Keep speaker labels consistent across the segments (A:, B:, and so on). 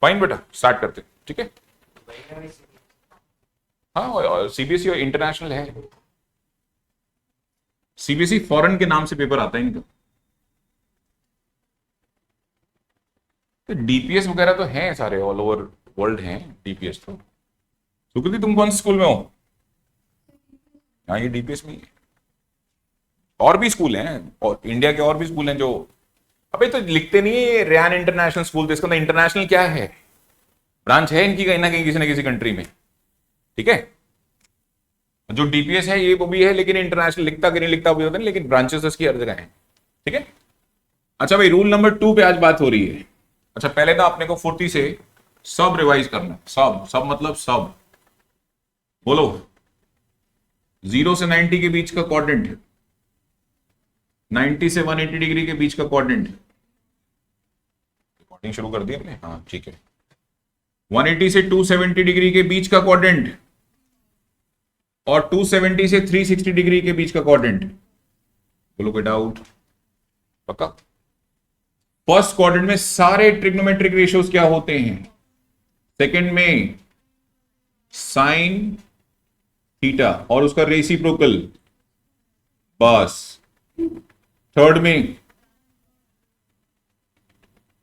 A: Fine बेटा, start करते, ठीक है। हाँ, सीबीएसई और इंटरनेशनल है। सीबीएसई फॉरेन के नाम से पेपर आता है इनका। तो डीपीएस वगैरह तो हैं सारे, ऑल ओवर वर्ल्ड हैं डीपीएस तो। सुकृति तुम कौन से स्कूल में हो? हाँ, ये डीपीएस में ही है। और भी स्कूल हैं, और इंडिया के और भी स्कूल हैं जो, अबे तो लिखते नहीं है रेयान इंटरनेशनल स्कूल, तो इसका मतलब इंटरनेशनल क्या है, ब्रांच है इनकी कहीं ना कहीं किसी ना किसी कंट्री में, ठीक है। जो डीपीएस है ये वो भी है, लेकिन इंटरनेशनल लिखता कि नहीं लिखता भी होता है, लेकिन ब्रांचेस इसकी हर जगह है, ठीक है। अच्छा भाई, रूल नंबर 2 पे आज बात हो रही है। अच्छा, पहले तो आपने को फुर्ती से सब रिवाइज करना है। सब सब मतलब सब, बोलो। 0 से 90 के बीच का क्वाड्रेंट, 90 से 180 डिग्री के बीच का क्वाड्रेंट। रिकॉर्डिंग शुरू कर दी हमने, हाँ ठीक है। 180 से 270 डिग्री के बीच का क्वाड्रेंट, और 270 से 360 डिग्री के बीच का क्वाड्रेंट। बोलो कोई डाउट? पक्का? फर्स्ट क्वाड्रेंट में सारे ट्रिग्नोमेट्रिक रेशियोज क्या होते हैं? सेकंड में साइन थीटा और उसका रेसिप्रोकल, बस। थर्ड में,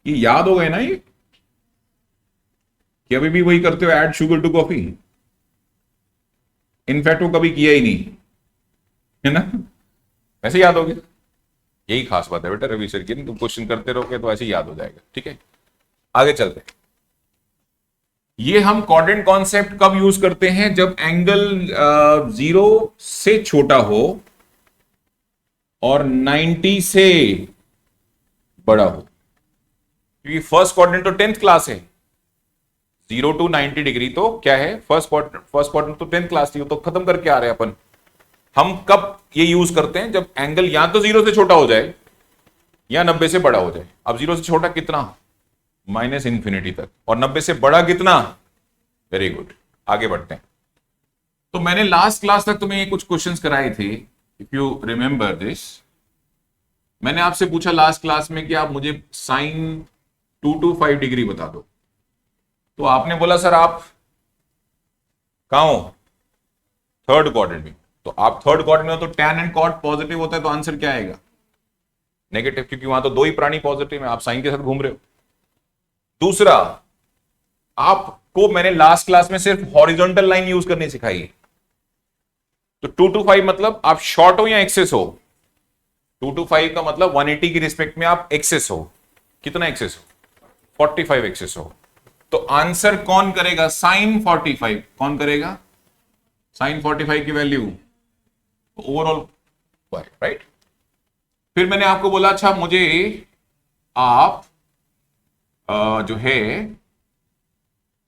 A: ये याद हो गए ना ये, कि अभी भी वही करते हो, add sugar to coffee. In fact वो कभी किया ही नहीं है ना, वैसे याद हो गया। यही खास बात है बेटा रवि सर की, तुम क्वेश्चन करते रहोगे तो ऐसे याद हो जाएगा, ठीक है। आगे चलते हैं। ये हम क्वाड्रेंट कॉन्सेप्ट कब यूज करते हैं? जब एंगल 0 से छोटा हो और 90 से बड़ा हो, क्योंकि फर्स्ट क्वाड्रेंट तो 10th क्लास है। 0 to 90 डिग्री तो क्या है? फर्स्ट क्वाड्रेंट तो 10th क्लास थी, तो खत्म करके आ रहे हैं अपन। हम कब ये यूज करते हैं? जब एंगल या तो 0 से छोटा हो जाए या 90 से बड़ा हो जाए। अब 0 से छोटा कितना? -∞ तक। और 90 से बड़ा कितना? वेरी गुड, आगे बढ़ते हैं। तो मैंने लास्ट क्लास तक तुम्हें ये कुछ क्वेश्चंस कराए थे, इफ यू रिमेंबर दिस। मैंने आपसे पूछा लास्ट क्लास में कि आप मुझे साइन 225 डिग्री बता दो, तो आपने बोला सर आप कहां हो? थर्ड क्वाड्रेंट में। तो आप थर्ड क्वाड्रेंट में हो तो टैन एंड कॉट पॉजिटिव होता है, तो आंसर क्या आएगा? नेगेटिव, क्योंकि वहां तो दो ही प्राणी पॉजिटिव है, आप साइन के साथ घूम रहे हो। दूसरा, आपको मैंने लास्ट क्लास में सिर्फ हॉरिजॉन्टल लाइन यूज करनी सिखाई है। तो 225 मतलब आप शॉर्ट हो या एक्सेस हो? 225 का मतलब 180 की रिस्पेक्ट में आप एक्सेस हो। कितना एक्सेस हो? 45 एक्सेस हो। तो आंसर कौन करेगा? साइन 45। कौन करेगा? साइन 45 की वैल्यू ओवरऑल, राइट। फिर मैंने आपको बोला अच्छा मुझे आप जो है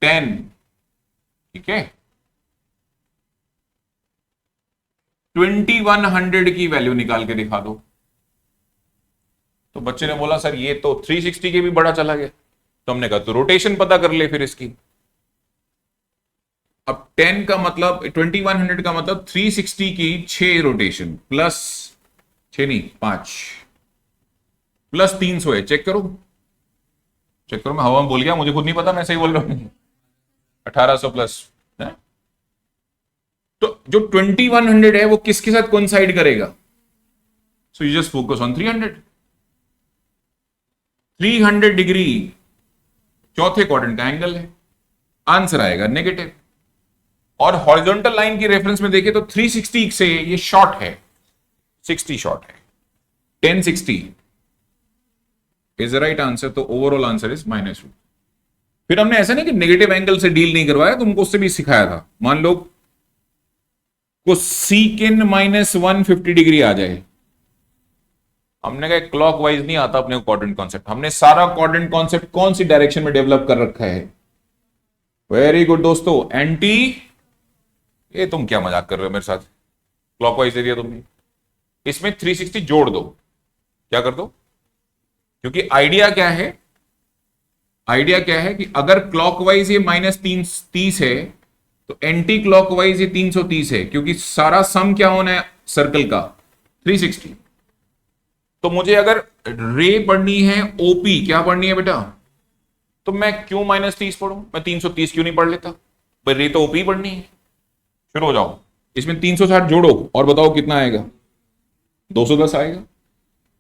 A: 10, ठीक है, 2100 की वैल्यू निकाल के दिखा दो। तो बच्चे ने बोला सर ये तो 360 के भी बड़ा चला गया। तो हमने कहा तो रोटेशन पता कर ले फिर इसकी। अब 10 का मतलब 2100 का मतलब 360 की 6 रोटेशन प्लस 6 नहीं 5 प्लस 300 है। चेक करो, चेक करो। मैं हवा में बोल गया, मुझे खुद नहीं पता, मैं सही बोल रहा हूं। 1800 प्लस है? तो जो 2100 है वो किसके साथ कोइंसाइड करेगा? So you just focus on 300। 300 degree चौथे क्वाड्रेंट का एंगल है, आंसर आएगा नेगेटिव। और हॉरिजॉन्टल लाइन की रेफरेंस में देखें तो 360 से ये शॉर्ट है, 60 शॉर्ट है, 1060 इज द राइट आंसर। तो ओवरऑल आंसर इज -2। फिर हमने ऐसा नहीं कि नेगेटिव एंगल से डील नहीं करवाया, तुमको उससे भी सिखाया था। मान लो को सीकेंड -150 डिग्री आ जाए, हमने कहा क्लॉकवाइज नहीं आता अपने क्वाड्रेंट कॉन्सेप्ट। हमने सारा क्वाड्रेंट कॉन्सेप्ट कौन सी डायरेक्शन में डेवलप कर रखा है? वेरी गुड दोस्तों, एंटी। ये तुम क्या मजाक कर रहे हो मेरे साथ? क्लॉकवाइज दे दिया तुमने, इसमें 360 जोड़ दो। क्या कर दो? क्योंकि आइडिया क्या है? आइडिया क्या है कि अगर क्लॉकवाइज ये -330 है तो एंटी क्लॉकवाइज ये 330 है, क्योंकि सारा सम क्या होना है सर्कल का? 360। तो मुझे अगर रे पढ़नी है ओपी, क्या पढ़नी है बेटा? तो मैं क्यों -30 पढ़ूं? मैं 330 क्यों नहीं पढ़ लेता? भाई रे तो ओपी पढ़नी है। शुरू हो जाओ, इसमें 360 जोड़ो और बताओ कितना आएगा? 210 आएगा।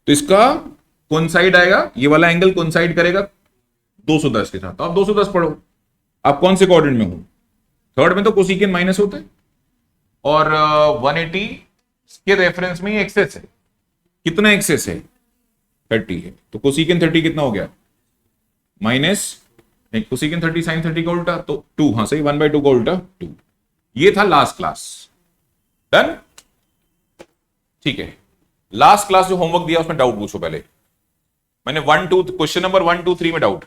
A: तो इसका कौन साइड आएगा? ये वाला एंगल कौन साइड करेगा 210 के साथ। तो आप 210 पढ़ो। आप कौन से क्वाड्रेंट में हो? थर्ड में तो कोसिकेन माइनस होता है और 180 के रेफरेंस में ही एक्सेस है। कितना एक्सेस है? 30 है। तो कोसिकेन 30 कितना हो गया? माइनस नहीं, कोसिकेन 30 साइन 30 का उल्टा तो 2। हाँ सही, 1/2 का उल्टा 2। ये था लास्ट क्लास। डन? ठीक है। लास्ट क्लास जो होमवर्क दिया उसमें डाउट पूछो पहले। मैंने क्वेश्चन नंबर 1 2 3 में डाउट।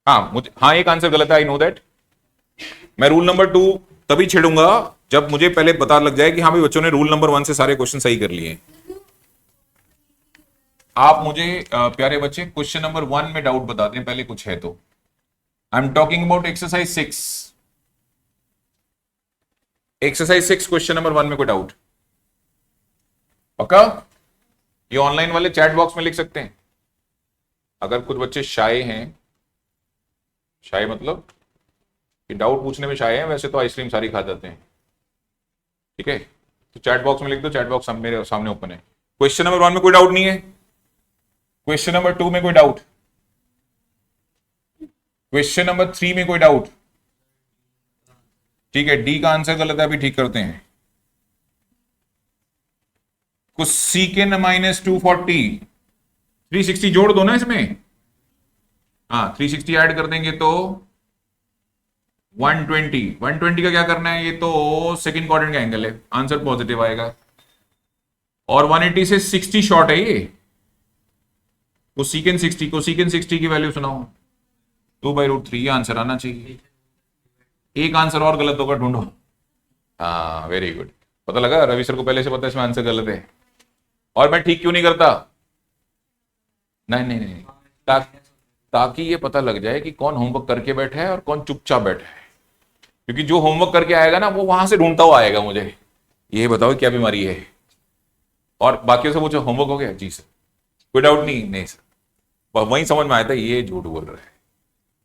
A: हाँ एक आंसर गलत है, आई नो दैट। मैं रूल नंबर 2 तभी छेड़ूंगा जब मुझे पहले पता लग जाए कि हाँ भाई बच्चों ने रूल नंबर 1 से सारे क्वेश्चन सही कर लिए। आप मुझे प्यारे बच्चे क्वेश्चन नंबर 1 में डाउट बता दें पहले, कुछ है तो। I am talking about exercise 6। Exercise 6 question number 1 में कोई डाउट? पक्का? ये ऑनलाइन वाले चैट बॉक्स में लिख सकते हैं। अगर कुछ बच्चे शाय हैं, शाय मतलब कि डाउट पूछने में शाय हैं, वैसे तो आइसक्रीम सारी खा जाते हैं, ठीक है, तो चैट बॉक्स में लिख दो। चैट बॉक्स मेरे सामने ओपन है। क्वेश्चन नंबर 1 में कोई डाउट नहीं है? क्वेश्चन नंबर 2 में कोई डाउट? क्वेश्चन नंबर 3 में कोई डाउट? ठीक है, डी का आंसर गलत है, अभी ठीक करते हैं। कोसेकेंट -240 360 जोड़ दो ना इसमें। हाँ 360 ऐड कर देंगे तो 120 का क्या करना है? ये तो सेकंड क्वाड्रेंट का एंगल है, आंसर पॉजिटिव आएगा। और 180 से 60 शॉर्ट है ये। कोसेकेंट 60 की वैल्यू सुनाओ। 2/√3 आंसर आना चाहिए। एक आंसर और गलत होगा, ढूंढो। हाँ वेरी गुड, पता लगा रवि सर को पहले से पता है इसमें आंसर गलत है। और मैं ठीक क्यों नहीं करता? नहीं, ताकि ये पता लग जाए कि कौन होमवर्क करके बैठा है और कौन चुपचाप बैठा है। क्योंकि जो होमवर्क करके आएगा ना वो वहां से ढूंढता हुआ आएगा मुझे, ये बताओ क्या बीमारी है। और बाकियों से पूछो होमवर्क हो गया? जी सर। कोई डाउट नहीं? नहीं सर। वहीं समझ में आया था ये झूठ बोल रहा है।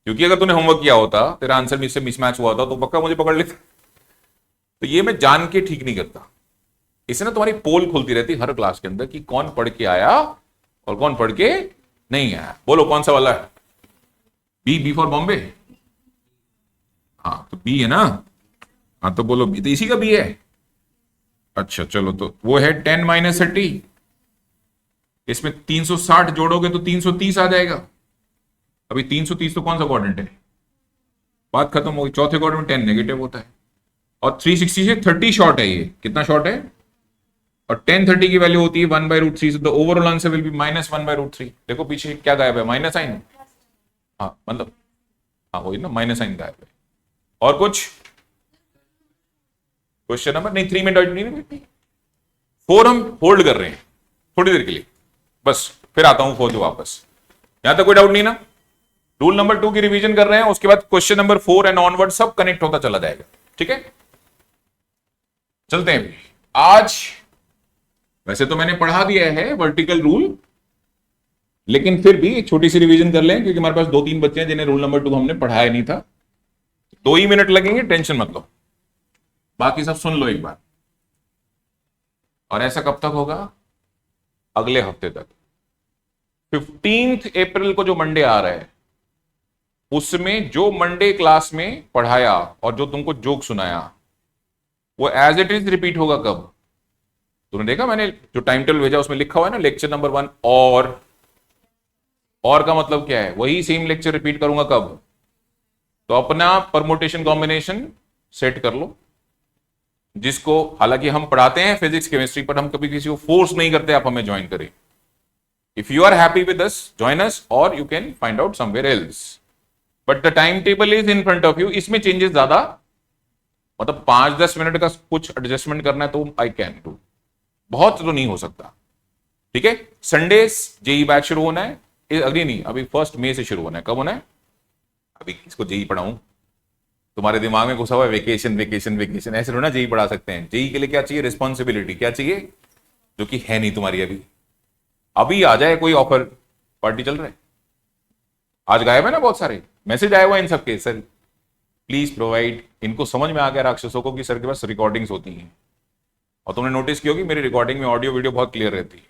A: क्योंकि अगर तूने होमवर्क किया होता, तेरा आंसर मुझसे मिसमैच हुआ था, तो पक्का मुझे पकड़ लेता। तो ये मैं जान के ठीक नहीं करता। इससे ना तुम्हारी पोल खुलती रहती हर क्लास के अंदर कि कौन पढ़ के आया और कौन पढ़ के नहीं आया। बोलो कौन सा वाला है? B for Bombay. हाँ तो बी है ना। हाँ तो बोलो बी, तो इसी का बी है। अच्छा चलो, तो वो है 10 - 30। इसमें 360 जोड़ोगे तो 330 आ जाएगा। अभी 330 तो कौन सा क्वाड्रेंट है? बात खत्म हो गई। चौथे क्वाड्रेंट में 10 नेगेटिव होता है और 360 से 30 शॉर्ट है। ये कितना शॉर्ट है? और 10 30 की वैल्यू होती है 1/√3। so the overall answer will be -1/√3। देखो पीछे क्या गायब है? Minus sign. हाँ मतलब हाँ वही ना, माइनस साइन गायब है। और कुछ क्वेश्चन नंबर नहीं 3 में डाउट नहीं। 4 हम होल्ड कर रहे हैं थोड़ी देर के लिए बस, फिर आता हूं 4 वापस। यहां तक कोई डाउट नहीं ना? रूल नंबर 2 की रिवीजन कर रहे हैं, उसके बाद क्वेश्चन नंबर 4 एंड ऑनवर्ड सब कनेक्ट होता चला जाएगा। ठीक है, चलते हैं। आज वैसे तो मैंने पढ़ा दिया है वर्टिकल रूल, लेकिन फिर भी एक छोटी सी रिवीजन कर लें, क्योंकि हमारे पास 2-3 बच्चे हैं जिन्हें रूल नंबर 2 हमने पढ़ाया नहीं था। 2 ही मिनट लगेंगे, टेंशन मत लो, बाकी सब सुन लो एक बार। और ऐसा कब तक होगा? अगले हफ्ते तक। 15 अप्रैल को जो मंडे आ रहा है, उसमें जो मंडे क्लास में पढ़ाया और जो तुमको जोक सुनाया वो एज इट इज रिपीट होगा। कब? तुमने देखा मैंने जो टाइम टेबल भेजा उसमें लिखा हुआ है ना, लेक्चर नंबर 1 और का मतलब क्या है? वही सेम लेक्चर रिपीट करूंगा। कब? तो अपना परमुटेशन कॉम्बिनेशन सेट कर लो, जिसको हालांकि हम पढ़ाते हैं फिजिक्स केमिस्ट्री, पर हम कभी किसी को फोर्स नहीं करते आप हमें ज्वाइन करें। If you are happy with us, join us, और you can find out somewhere else, but the time table is in front of you. इसमें चेंजेस ज्यादा, मतलब 5-10 मिनट का कुछ एडजस्टमेंट करना है तो आई कैन डू, बहुत तो नहीं हो सकता। ठीक है, संडे जेई बैच शुरू होना है। अगली नहीं, अभी 1 मई से शुरू होना है। कब होना है? अभी किसको जेई पढ़ाऊं? तुम्हारे दिमाग में घुसा हुआ है वेकेशन वेकेशन वेकेशन, ऐसे थोड़ा जेई पढ़ा सकते हैं। जेई के लिए क्या चाहिए? रिस्पॉन्सिबिलिटी। क्या चाहिए? जो कि है नहीं तुम्हारी। अभी आ जाए कोई ऑफर, पार्टी चल रहा है, आज गायब है ना, बहुत सारे मैसेज आए हुए इन सबके, सर प्लीज प्रोवाइड। इनको समझ में आ गया राक्षसों को कि सर के पास रिकॉर्डिंग्स होती हैं, और तुमने नोटिस किया कि मेरी रिकॉर्डिंग में ऑडियो वीडियो बहुत क्लियर रहती है,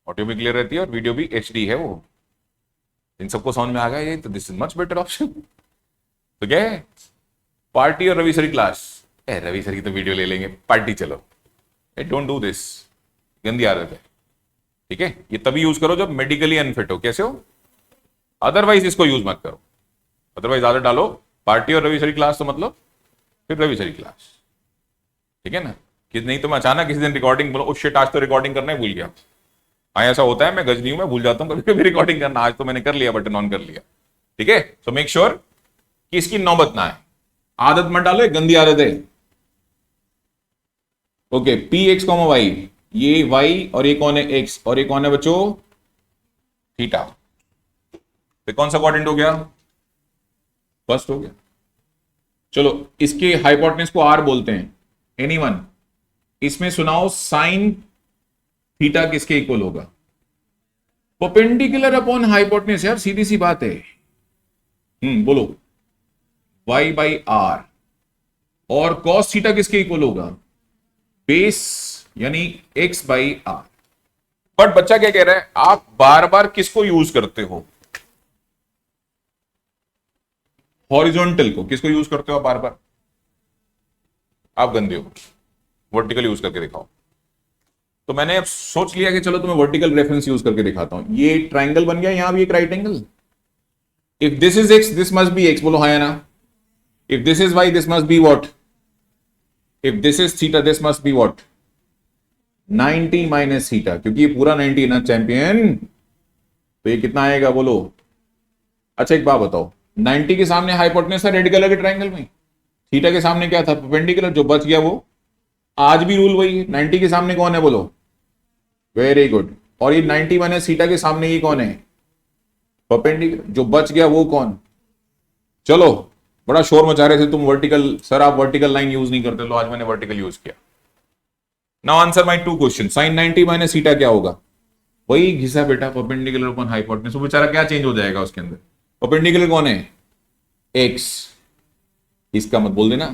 A: ऑडियो भी क्लियर रहती है और वीडियो भी HD है वो। इन सबको समझ में आ गया ये, तो this is much better option. तो क्या है, पार्टी और रवि सर की क्लास, रवि सर की तो वीडियो ले लेंगे, पार्टी चलो। डोंट डू दिस, गंदी आदत है, ठीक है। ये तभी यूज करो जब मेडिकली अनफिट हो, कैसे हो, अदरवाइज इसको यूज मत करो। अदरवाइज आदत डालो पार्टी और रवि सर की क्लास तो मतलब फिर रवि सर की क्लास, ठीक है ना। कि नहीं तो मैं अचानक किसी दिन रिकॉर्डिंग बोलो, शिट आज तो रिकॉर्डिंग करना ही भूल गया। हाँ ऐसा होता है, मैं गजनी हूं, मैं भूल जाता हूँ कभी कभी रिकॉर्डिंग करना। आज तो मैंने कर लिया, बटन ऑन कर लिया, ठीक है। सो मेक श्योर कि इसकी नौबत ना है, आदत मत डालो, गंदी आदत है। ओके, px, y, ये y और ये कौन है x, और ये कौन है बच्चों, थीटा। तो कौन सा क्वाड्रेंट हो गया, फर्स्ट हो गया। चलो इसके हाइपोटेनस को r बोलते हैं, एनीवन इसमें सुनाओ साइन थीटा किसके इक्वल होगा, परपेंडिकुलर अपॉन हाइपोटेनस, यार सीधी सी बात है। बोलो, y बाई आर, और कॉस थीटा किसके इक्वल होगा, बेस यानी x बाई आर। बट बच्चा क्या कह रहा है, आप बार बार किसको यूज करते हो, हॉरिजॉन्टल को, किसको यूज करते हो आप बार बार, आप गंदे हो, वर्टिकल यूज करके दिखाओ। तो मैंने अब सोच लिया कि चलो तुम्हें वर्टिकल रेफरेंस यूज करके दिखाता हूं। ये ट्राइंगल बन गया, यहां भी एक right angle, if this is x this must be x, बोलो हाँ या ना। If this is y this must be what, if this is theta this must be what, 90 minus theta, क्योंकि ये पूरा 90 है ना चैंपियन, तो ये कितना आएगा बोलो। अच्छा एक बात बताओ, 90 के सामने हाइपोटेनस था रेड कलर के ट्राइंगल में, थीटा के सामने क्या था, परपेंडिकुलर, जो बच गया वो, आज भी रूल वही है, 90 के सामने कौन है बोलो, वेरी गुड। और ये 90 माइनस थीटा के सामने ये कौन है, परपेंडिकुलर, जो बच गया वो कौन। चलो बड़ा शोर मचा रहे थे तुम, वर्टिकल सर आप वर्टिकल लाइन यूज नहीं करते, लो आज मैंने वर्टिकल यूज किया। Now answer my two question, sine 90 minus theta क्या होगा, वही घिसा बेटा, परपेंडिकुलर अपॉन हाइपोटेनस। वो बेचारा क्या चेंज हो जाएगा उसके अंदर, परपेंडिकुलर कौन है, x, इसका मत बोल देना,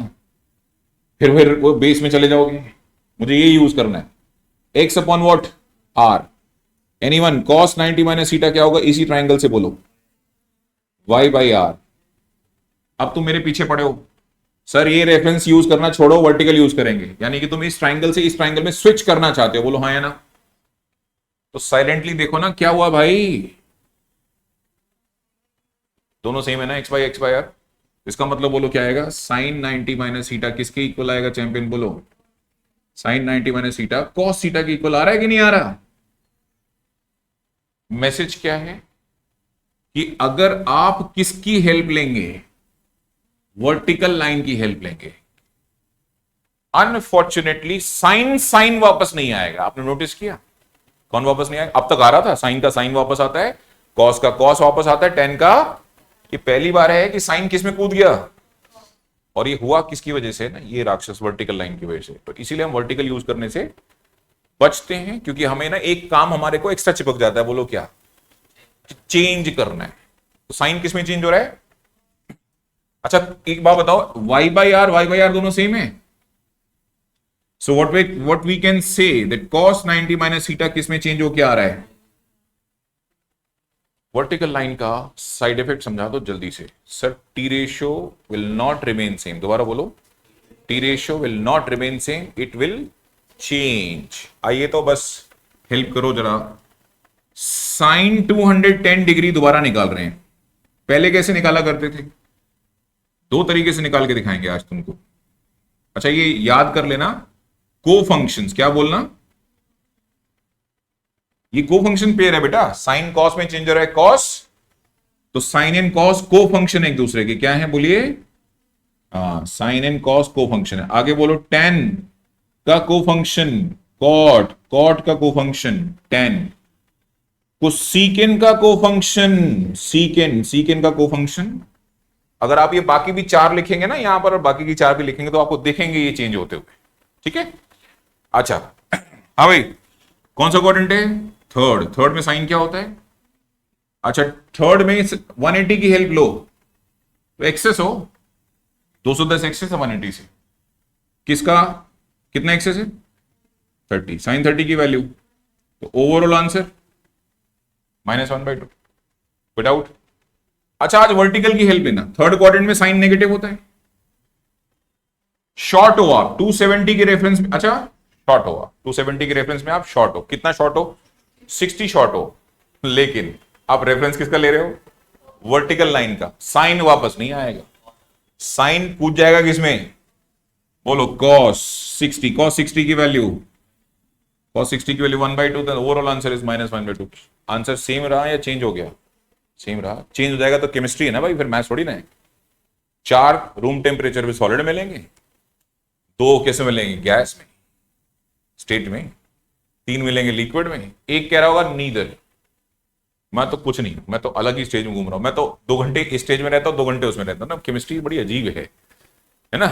A: फिर वो बेस में चले जाओगे, मुझे ये यूज करना है, x upon what, r। Anyone, cos 90 minus theta क्या होगा, इसी ट्राइंगल से बोलो, y बाई आर। अब तुम मेरे पीछे पड़े हो, सर ये रेफरेंस यूज करना छोड़ो, वर्टिकल यूज करेंगे, यानी कि तुम इस ट्राइंगल से इस ट्राइंगल में स्विच करना चाहते हो, बोलो हाँ या ना। तो साइलेंटली देखो ना क्या हुआ भाई, दोनों सेम है ना, x बाई आर। इसका मतलब बोलो क्या आएगा, साइन 90 माइनस थीटा किसके इक्वल आएगा चैंपियन, बोलो sine 90 minus theta cos theta के इक्वल आ रहा है कि नहीं आ रहा। मैसेज क्या है कि अगर आप किसकी हेल्प लेंगे, वर्टिकल लाइन की हेल्प लेंगे, अनफॉर्चुनेटली साइन साइन वापस नहीं आएगा। आपने नोटिस किया, कौन वापस नहीं आएगा, अब तक आ रहा था, साइन का साइन वापस आता है, कॉस का कॉस वापस आता है, टेन का, ये पहली बार है कि साइन किस में कूद गया। और ये हुआ किसकी वजह से ना, ये राक्षस वर्टिकल लाइन की वजह से। तो इसीलिए हम वर्टिकल यूज करने से बचते हैं, क्योंकि हमें ना एक काम हमारे को एक्स्ट्रा चिपक जाता है, बोलो क्या, चेंज करना है। तो साइन किस में चेंज हो रहा है। अच्छा एक बात बताओ, y बाई आर दोनों सेम है। So what we can say that cos 90 minus theta किस में चेंज होके आ रहा है, वर्टिकल लाइन का साइड इफेक्ट समझा दो जल्दी से। Sir T ratio will not remain same, दोबारा बोलो, T ratio will not remain same, it will change. आइए तो बस हेल्प करो जरा, साइन 210 डिग्री दोबारा निकाल रहे हैं, पहले कैसे निकाला करते थे, दो तरीके से निकाल के दिखाएंगे आज तुमको। अच्छा ये याद कर लेना, को फंक्शंस, क्या बोलना, ये को फंक्शन पेयर है बेटा, साइन कॉस में चेंज हो रहा है कॉस, तो साइन एंड कॉस को फंक्शन एक दूसरे के क्या है बोलिए, हाँ साइन एंड कॉस को फंक्शन है। आगे बोलो, टेन का को फंक्शन कॉट, कॉट का को फंक्शन टेन, को सीकेन का को फंक्शन सीकेन, सीकेन का को फंक्शन। अगर आप ये बाकी भी चार लिखेंगे ना यहां पर, और बाकी की चार भी लिखेंगे तो आपको देखेंगे ये चेंज होते हुए, ठीक है। अच्छा हाँ भाई, कौन सा क्वाड्रेंट है, थर्ड, थर्ड में साइन क्या होता है, अच्छा, थर्ड में 180 की हेल्प लो तो एक्सेस हो, 210 एक्सेस है 180 से, किसका कितना एक्सेस है 30, साइन 30 की वैल्यू, तो ओवरऑल आंसर -1/2 विदाउट। अच्छा, आज वर्टिकल की हेल्प लेना, थर्ड क्वाड्रेंट में साइन नेगेटिव होता है, शॉर्ट हो आप 270 के रेफरेंस में, अच्छा शॉर्ट हो आप 270 के रेफरेंस में, आप शॉर्ट हो, कितना शॉर्ट हो 60 शॉर्ट हो, लेकिन आप रेफरेंस किसका ले रहे हो वर्टिकल लाइन का, साइन वापस नहीं आएगा, साइन पूछ जाएगा किसमें, बोलो cos 60, cos 60 की वैल्यू, cos 60 की वैल्यू 1/2, तो overall answer is -1/2। Answer same रहा या चेंज हो गया, सेम रहा, चेंज हो जाएगा तो केमिस्ट्री है ना भाई, फिर मैथ्स थोड़ी ना है। 4 रूम टेम्परेचर पे सॉलिड मिलेंगे, 2 कैसे मिलेंगे गैस में स्टेट में, 3 मिलेंगे लिक्विड में, एक कह रहा होगा नीदर, मैं तो कुछ नहीं, मैं तो अलग ही स्टेज में घूम रहा हूं, मैं तो 2 घंटे इस स्टेज में रहता हूं, 2 घंटे उसमें रहता हूं ना, केमिस्ट्री बड़ी अजीब है ना,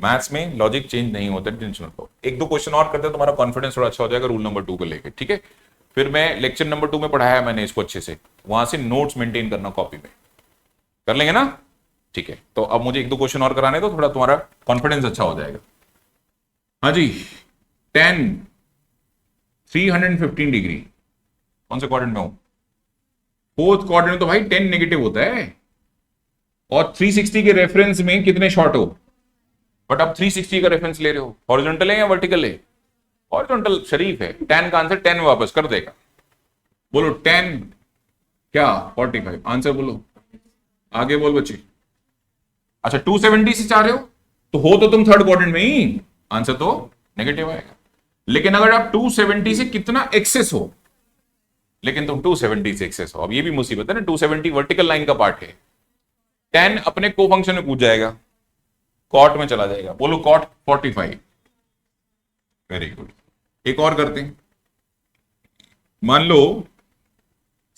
A: मैथ्स में लॉजिक चेंज नहीं होता, टेंशन मत लो। 1-2 क्वेश्चन और करते हैं, तुम्हारा कॉन्फिडेंस थोड़ा अच्छा हो जाएगा रूल नंबर 2 को लेकर, ठीक है। फिर मैं लेक्चर नंबर 2 में पढ़ाया मैंने इसको अच्छे से, वहां से नोट्स मेंटेन करना कॉपी में, कर लेंगे ना, ठीक है। तो अब मुझे 1-2 क्वेश्चन और कराने, तो थोड़ा तुम्हारा कॉन्फिडेंस अच्छा हो जाएगा। हाँ जी, 10 315 डिग्री कौन से क्वाड्रेंट में हूं, फोर्थ क्वाड्रेंट में, तो भाई 10 नेगेटिव होता है, और 360 के रेफरेंस में कितने शॉर्ट हो, बट आप 360 का रेफरेंस ले रहे हो, हॉरिजॉन्टल है या वर्टिकल है, हॉरिजॉन्टल शरीफ है, 10 का आंसर 10 में वापस कर देगा, बोलो 10 क्या 45, आंसर बोलो, आगे बोल बच्चे। अच्छा, 270 से चाह रहे हो, तो हो तुम थर्ड क्वाड्रेंट में ही, आंसर तो नेगेटिव आएगा, लेकिन अगर आप 270 से कितना एक्सेस हो, लेकिन तुम 270 से एक्सेस हो, अब ये भी मुसीबत है ना, 270 वर्टिकल लाइन का पार्ट है, 10 अपने को फंक्शन में कूद जाएगा, कॉट में चला जाएगा, बोलो कॉट 45, वेरी गुड। एक और करते हैं, मान लो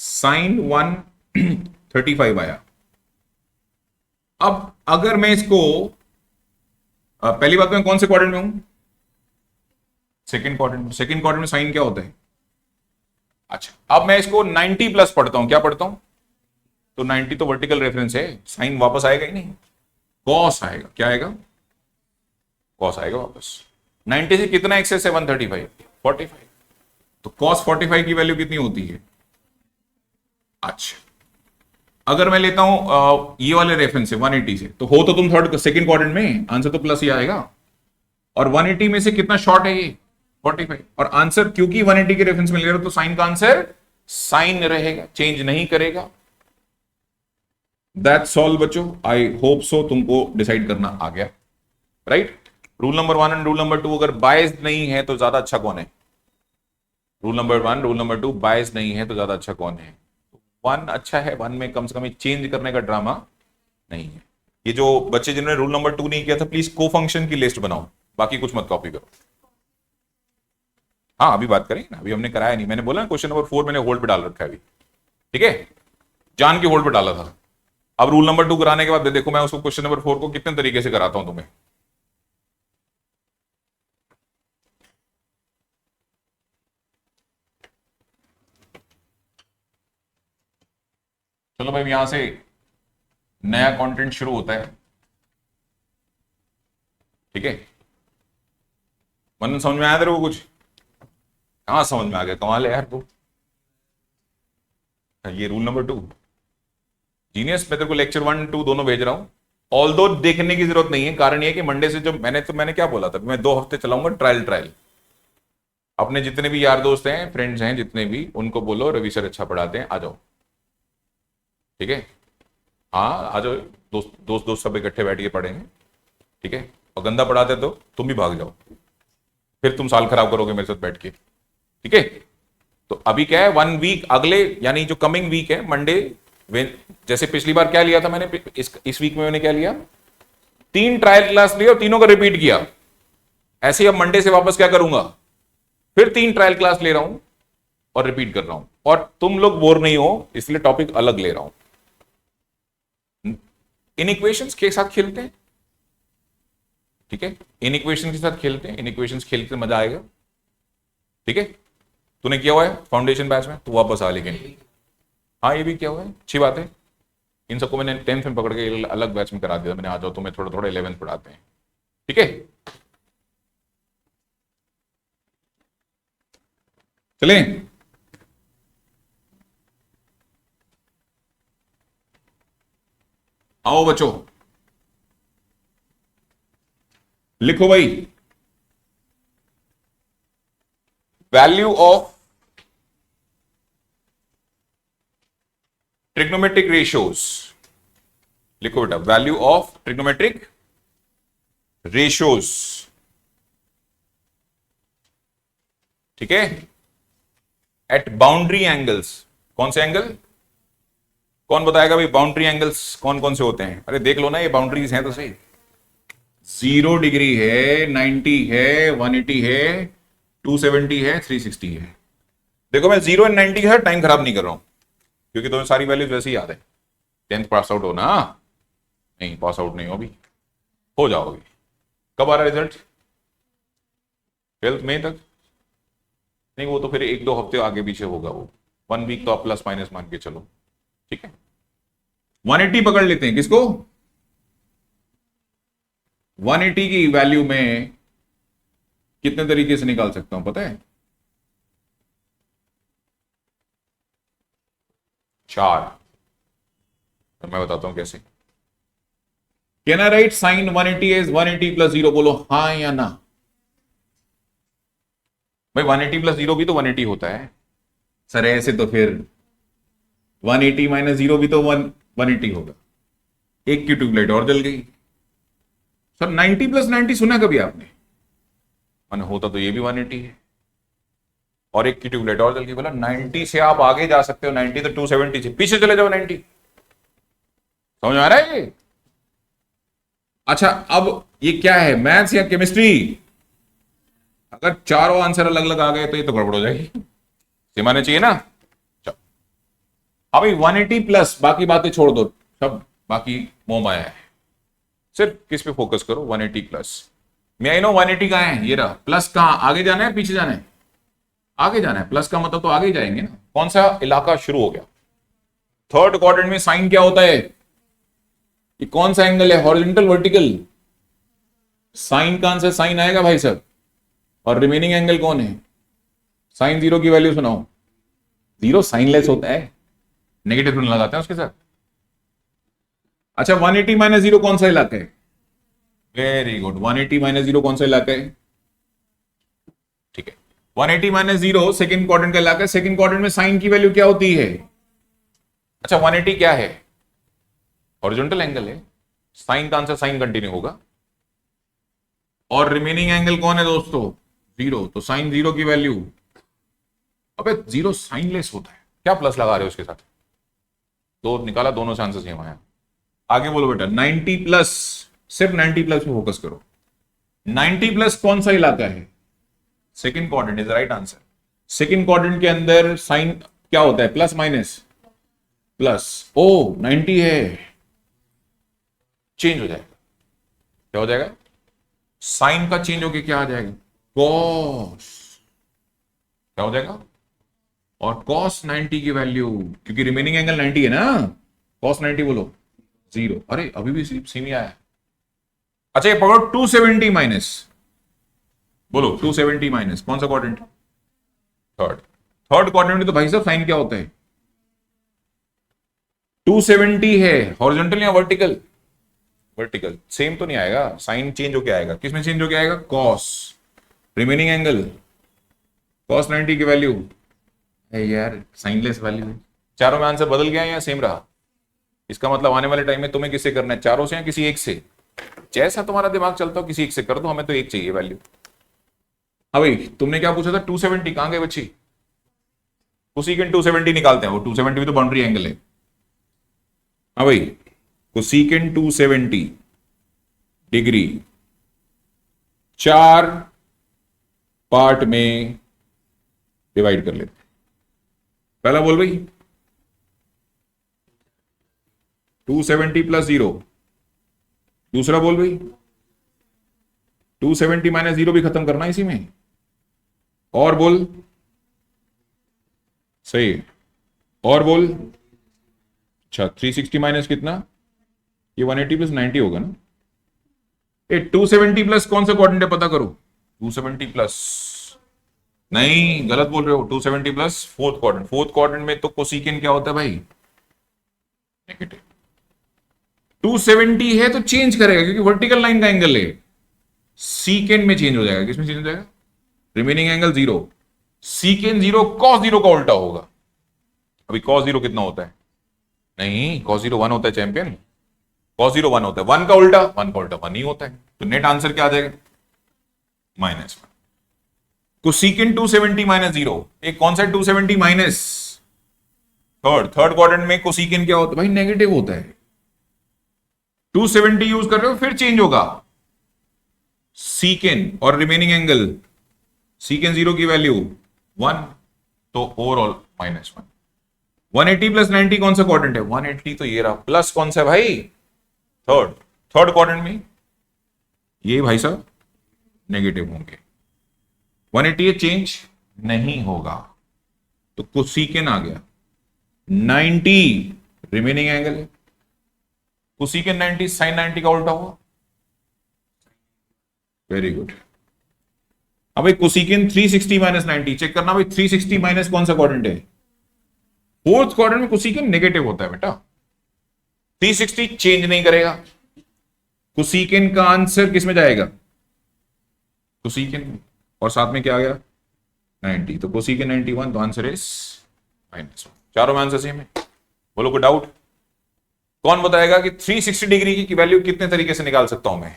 A: साइन 135 आया, अब अगर मैं इसको पहली बात, मैं कौन से क्वाड्रेंट में हूं, सेकंड क्वाड्रेंट में, सेकंड क्वाड्रेंट में साइन क्या होता है, अच्छा अब मैं इसको 90 प्लस पढ़ता हूं, क्या पढ़ता हूं, तो 90 तो वर्टिकल रेफरेंस है, साइन वापस आएगा ही नहीं, कॉस आएगा, क्या आएगा कॉस आएगा वापस, 90 से कितना एक्सेस है 135 45, तो कॉस 45 की वैल्यू कितनी होती है, अच्छा अगर मैं लेता हूं ये वाले रेफरेंस से 180 से, तो हो तो तुम थर्ड सेकंड क्वाड्रेंट में, आंसर तो प्लस ही आएगा, और 180 में से कितना शॉर्ट है ये 45, और आंसर क्योंकि 180 के रेफरेंस में ले रहे हो, तो साइन का आंसर साइन रहेगा, चेंज नहीं करेगा। दैट्स ऑल बच्चों, आई होप सो तुमको डिसाइड करना आ गया, right. Rule number 1 and rule number 2 अगर बायस्ड नहीं है तो ज्यादा अच्छा कौन है, rule number 1 rule number 2 biased नहीं है तो ज्यादा अच्छा कौन है, 1 अच्छा है, 1 में कम से कम चेंज करने का ड्रामा नहीं है। ये जो बच्चे जिन्होंने रूल नंबर 2 नहीं किया था, प्लीज को फंक्शन की लिस्ट बनाओ, बाकी कुछ मत कॉपी करो। हाँ अभी बात करें ना, अभी हमने कराया नहीं, मैंने बोला ना क्वेश्चन नंबर 4 मैंने होल्ड पे डाल रखा है अभी, ठीक है, जान के होल्ड पे डाला था। अब रूल नंबर 2 कराने के बाद देखो मैं उसको क्वेश्चन नंबर 4 को कितने तरीके से कराता हूं तुम्हें। चलो भाई, यहां से नया कंटेंट शुरू होता है, ठीक है। मन समझ में आया तेरे को कुछ, कहां समझ में आ गया, कमाल है यार तू, ये रूल नंबर 2 जीनियस, मैं तेरे को लेक्चर 1 2 दोनों भेज रहा हूं, ऑल दो देखने की जरूरत नहीं है, कारण ये कि मंडे से जो मैंने क्या बोला था, मैं 2 हफ्ते चलाऊंगा ट्रायल, अपने जितने भी यार दोस्त हैं फ्रेंड्स हैं जितने भी, उनको बोलो रवि सर अच्छा पढ़ाते हैं, आ जाओ, ठीक है, हाँ आ जाओ, दोस्त सब इकट्ठे बैठ के पढ़ेंगे, ठीक है, और गंदा पढ़ाते तो तुम भी भाग जाओ, फिर तुम साल खराब करोगे मेरे साथ बैठ के, ठीक है। तो अभी क्या है, 1 वीक अगले, यानी जो कमिंग वीक है मंडे, जैसे पिछली बार क्या लिया था मैंने, इस वीक में मैंने क्या लिया, 3 ट्रायल क्लास लिए और तीनों को रिपीट किया, ऐसे ही अब मंडे से वापस क्या करूंगा, फिर 3 ट्रायल क्लास ले रहा हूं और रिपीट कर रहा हूं, और तुम लोग बोर नहीं हो इसलिए टॉपिक अलग ले रहा हूं, इन इक्वेशंस के साथ खेलते हैं, ठीक है, इन इक्वेशन के साथ खेलते हैं, इन इक्वेशंस खेलते मजा आएगा, ठीक है। तूने किया हुआ है फाउंडेशन बैच में, तू वापस आ, लेकिन हाँ, ये भी क्या हुआ है, अच्छी बात है। इन सबको मैंने 10th में पकड़ के अलग बैच में करा दिया मैंने, आ जाओ तुम्हें थोड़ा थोड़ा 11th पढ़ाते हैं, ठीक है। चलें, आओ बच्चों, लिखो भाई, वैल्यू ऑफ ट्रिग्नोमेट्रिक रेशियोज। लिखो बेटा, वैल्यू ऑफ ट्रिग्नोमेट्रिक रेशियोज, ठीक है, एट बाउंड्री एंगल्स। कौन से एंगल, कौन बताएगा भाई बाउंड्री एंगल्स कौन कौन से होते हैं? अरे देख लो ना, ये बाउंड्रीज हैं तो सही। 0 डिग्री है, 90 है, 180 है, 270 है, 360 है। देखो मैं 0 एंड 90 के साथ टाइम खराब नहीं कर रहा हूं, क्योंकि तुम्हें सारी वैल्यूज वैसे ही याद है। 10th पास आउट हो ना? नहीं, पास आउट नहीं हो, अभी हो जाओगे। कब आ रहा है रिजल्ट? 12th मई तक? नहीं, वो तो फिर 1-2 हफ्ते आगे पीछे होगा, वो 1 वीक तो आप प्लस माइनस मान के चलो, ठीक है। 180 पकड़ लेते हैं, किसको? 180 की वैल्यू में कितने तरीके से निकाल सकता हूं पता है? 4। तो मैं बताता हूं कैसे। Can I write sine 180 as 180 plus 0? बोलो हाँ या ना। भाई 180 प्लस 0 भी तो 180 होता है सर, ऐसे तो फिर 180 माइनस 0 भी तो 180 होगा। एक की ट्यूबलाइट और जल गई। सर 90 प्लस 90 सुना कभी आपने? मैंने होता तो ये भी 180 है, और एक की ट्यूबलाइट और जल गई। बोला 90 से आप आगे जा सकते हो, 90 तो 270 से पीछे चले जाओ 90। समझ आ रहा है ये? अच्छा, अब ये क्या है, मैथ्स या केमिस्ट्री? अगर चारों आंसर अलग अलग आ गए तो ये तो गड़बड़ हो जाएगी, सिमाने चाहिए ना। चलो अभी 180 प्लस, बाकी बातें छोड़ दो, सब बाकी मोह माया है, सिर्फ किस पे फोकस करो, 180 प्लस। मैं आई नो 180 कहां है, ये रहा। प्लस कहां, आगे जाना है पीछे जाना है? आगे जाना है, प्लस का मतलब तो आगे ही जाएंगे ना। कौन सा इलाका शुरू हो गया? थर्ड क्वाड्रेंट में साइन क्या होता है? ये कौन सा एंगल है, हॉरिजॉन्टल वर्टिकल? साइन का आंसर साइन आएगा भाई साहब। और रिमेनिंग एंगल कौन है? साइन 0 की वैल्यू सुनाओ। 0 साइनलेस होता है, नेगेटिव लगाते हैं उसके साथ। अच्छा 180 माइनस 0 कौन सा इलाका है? वेरी गुड, 180 माइनस 0 कौन सा इलाका है? ठीक है, 180 माइनस 0 सेकंड क्वाड्रेंट का इलाका है। सेकंड क्वाड्रेंट में साइन की वैल्यू क्या होती है? अच्छा 180 क्या है? हॉरिजॉन्टल एंगल है, साइन का आंसर साइन कंटिन्यू होगा। और रिमेनिंग एंगल कौन है दोस्तों? 0, तो साइन 0 की वैल्यू, अबे 0 साइनलेस होता है, क्या प्लस लगा रहे हो उसके साथ? दो निकाला, दोनों से आंसर सेम आया। आगे बोलो बेटा, 90 प्लस, सिर्फ 90 प्लस पे फोकस करो। 90 प्लस कौन सा इलाका है? Second quadrant is right answer. Second quadrant के अंदर साइन क्या होता है, प्लस माइनस? प्लस। ओ 90 है, चेंज हो जाएगा, क्या हो जाएगा? साइन का चेंज होके क्या आ जाएगा? कॉस। क्या हो जाएगा? और कॉस 90 की वैल्यू, क्योंकि रिमेनिंग एंगल 90 है ना, कॉस 90 बोलो 0। अरे अभी भी सेम ही आया। अच्छा ये पकड़ो 270 माइनस, बोलो 270 माइनस कौन सा क्वाड्रेंट? थर्ड। थर्ड क्वाड्रेंट में तो भाई साहब साइन क्या होता है? 270 है, हॉरिजॉन्टल या वर्टिकल? वर्टिकल। सेम तो नहीं आएगा, साइन चेंज होके आएगा। किसमें चेंज होके आएगा? कॉस। रिमेनिंग एंगल कॉस 90 की वैल्यू है यार, साइनलेस वैल्यू है। चारों में आंसर बदल गया या सेम रहा? इसका मतलब आने वाले टाइम में तुम्हें किससे करना है, चारों से या किसी एक से? जैसा तुम्हारा दिमाग चलता हो किसी एक से कर दो, हमें तो एक चाहिए वैल्यू। हाँ भाई, तुमने क्या पूछा था? 270 कहां गए बच्ची? कोसेकेंट 270 निकालते हैं, वो 270 भी तो बाउंड्री एंगल है। हाँ भाई, कोसेकेंट 270 डिग्री 4 पार्ट में डिवाइड कर लेते हैं। पहला बोल भाई, 270 प्लस 0। दूसरा बोल भाई, 270 माइनस 0 भी खत्म करना इसी में। और बोल, सही। और बोल, अच्छा 360 माइनस कितना, ये 180 प्लस 90 होगा ना। ये 270 प्लस कौन सा क्वाड्रेंट है पता करो। 270 प्लस, नहीं गलत बोल रहे हो, 270 plus fourth quadrant. Fourth quadrant में तो कोसिकेन क्या होता है भाई, नेगेटिव। 270 है तो चेंज करेगा क्योंकि वर्टिकल लाइन का एंगल है, सीकेंड में चेंज हो जाएगा। किसमें चेंज हो जाएगा, remaining angle zero, सीकेंड zero, cos zero का उल्टा होगा। अभी कॉस जीरो कितना होता है, नहीं कॉस जीरो 1 होता है चैंपियन, कॉस जीरो 1 होता है, 1 का उल्टा 1 ही होता है। तो नेट आंसर क्या आ जाएगा, -1। कोसिकेंड 270 माइनस जीरो, एक कौन सा 270 माइनस, थर्ड क्वाड्रेंट में कोसिकेंड क्या होता है भाई, नेगेटिव होता है। 270 यूज कर रहे हो फिर चेंज होगा, सीकेंड और रिमेनिंग एंगल, सीकेंड जीरो की वैल्यू 1, तो ओवरऑल -1। 180 प्लस 90 कौन सा क्वाड्रेंट है, 180 तो ये रहा, प्लस कौन सा है भाई, थर्ड क्वाड्रेंट में ये भाई साहब नेगेटिव होंगे। 180 चेंज नहीं होगा, तो कोसिकेन आ गया 90, रिमेनिंग एंगल है, कोसिकेन 90 साइन 90 का उल्टा हुआ, वेरी गुड। अब एक कोसिकेन 360 माइनस 90 चेक करना भाई, 360 माइनस कौन सा क्वाड्रेंट है, फोर्थ क्वाड्रेंट में कोसिकेन नेगेटिव होता है बेटा, 360 चेंज नहीं करेगा। कोसिकेन का आंसर किस में जाएगा, कोसिकेन, और साथ में क्या आ गया 90, तो कोसिकेन 91, तो आंसर इज -1। चारों में आंसर सेम है, बोलो कोई डाउट। कौन बताएगा कि 360 डिग्री की वैल्यू कितने तरीके से निकाल सकता हूं मैं,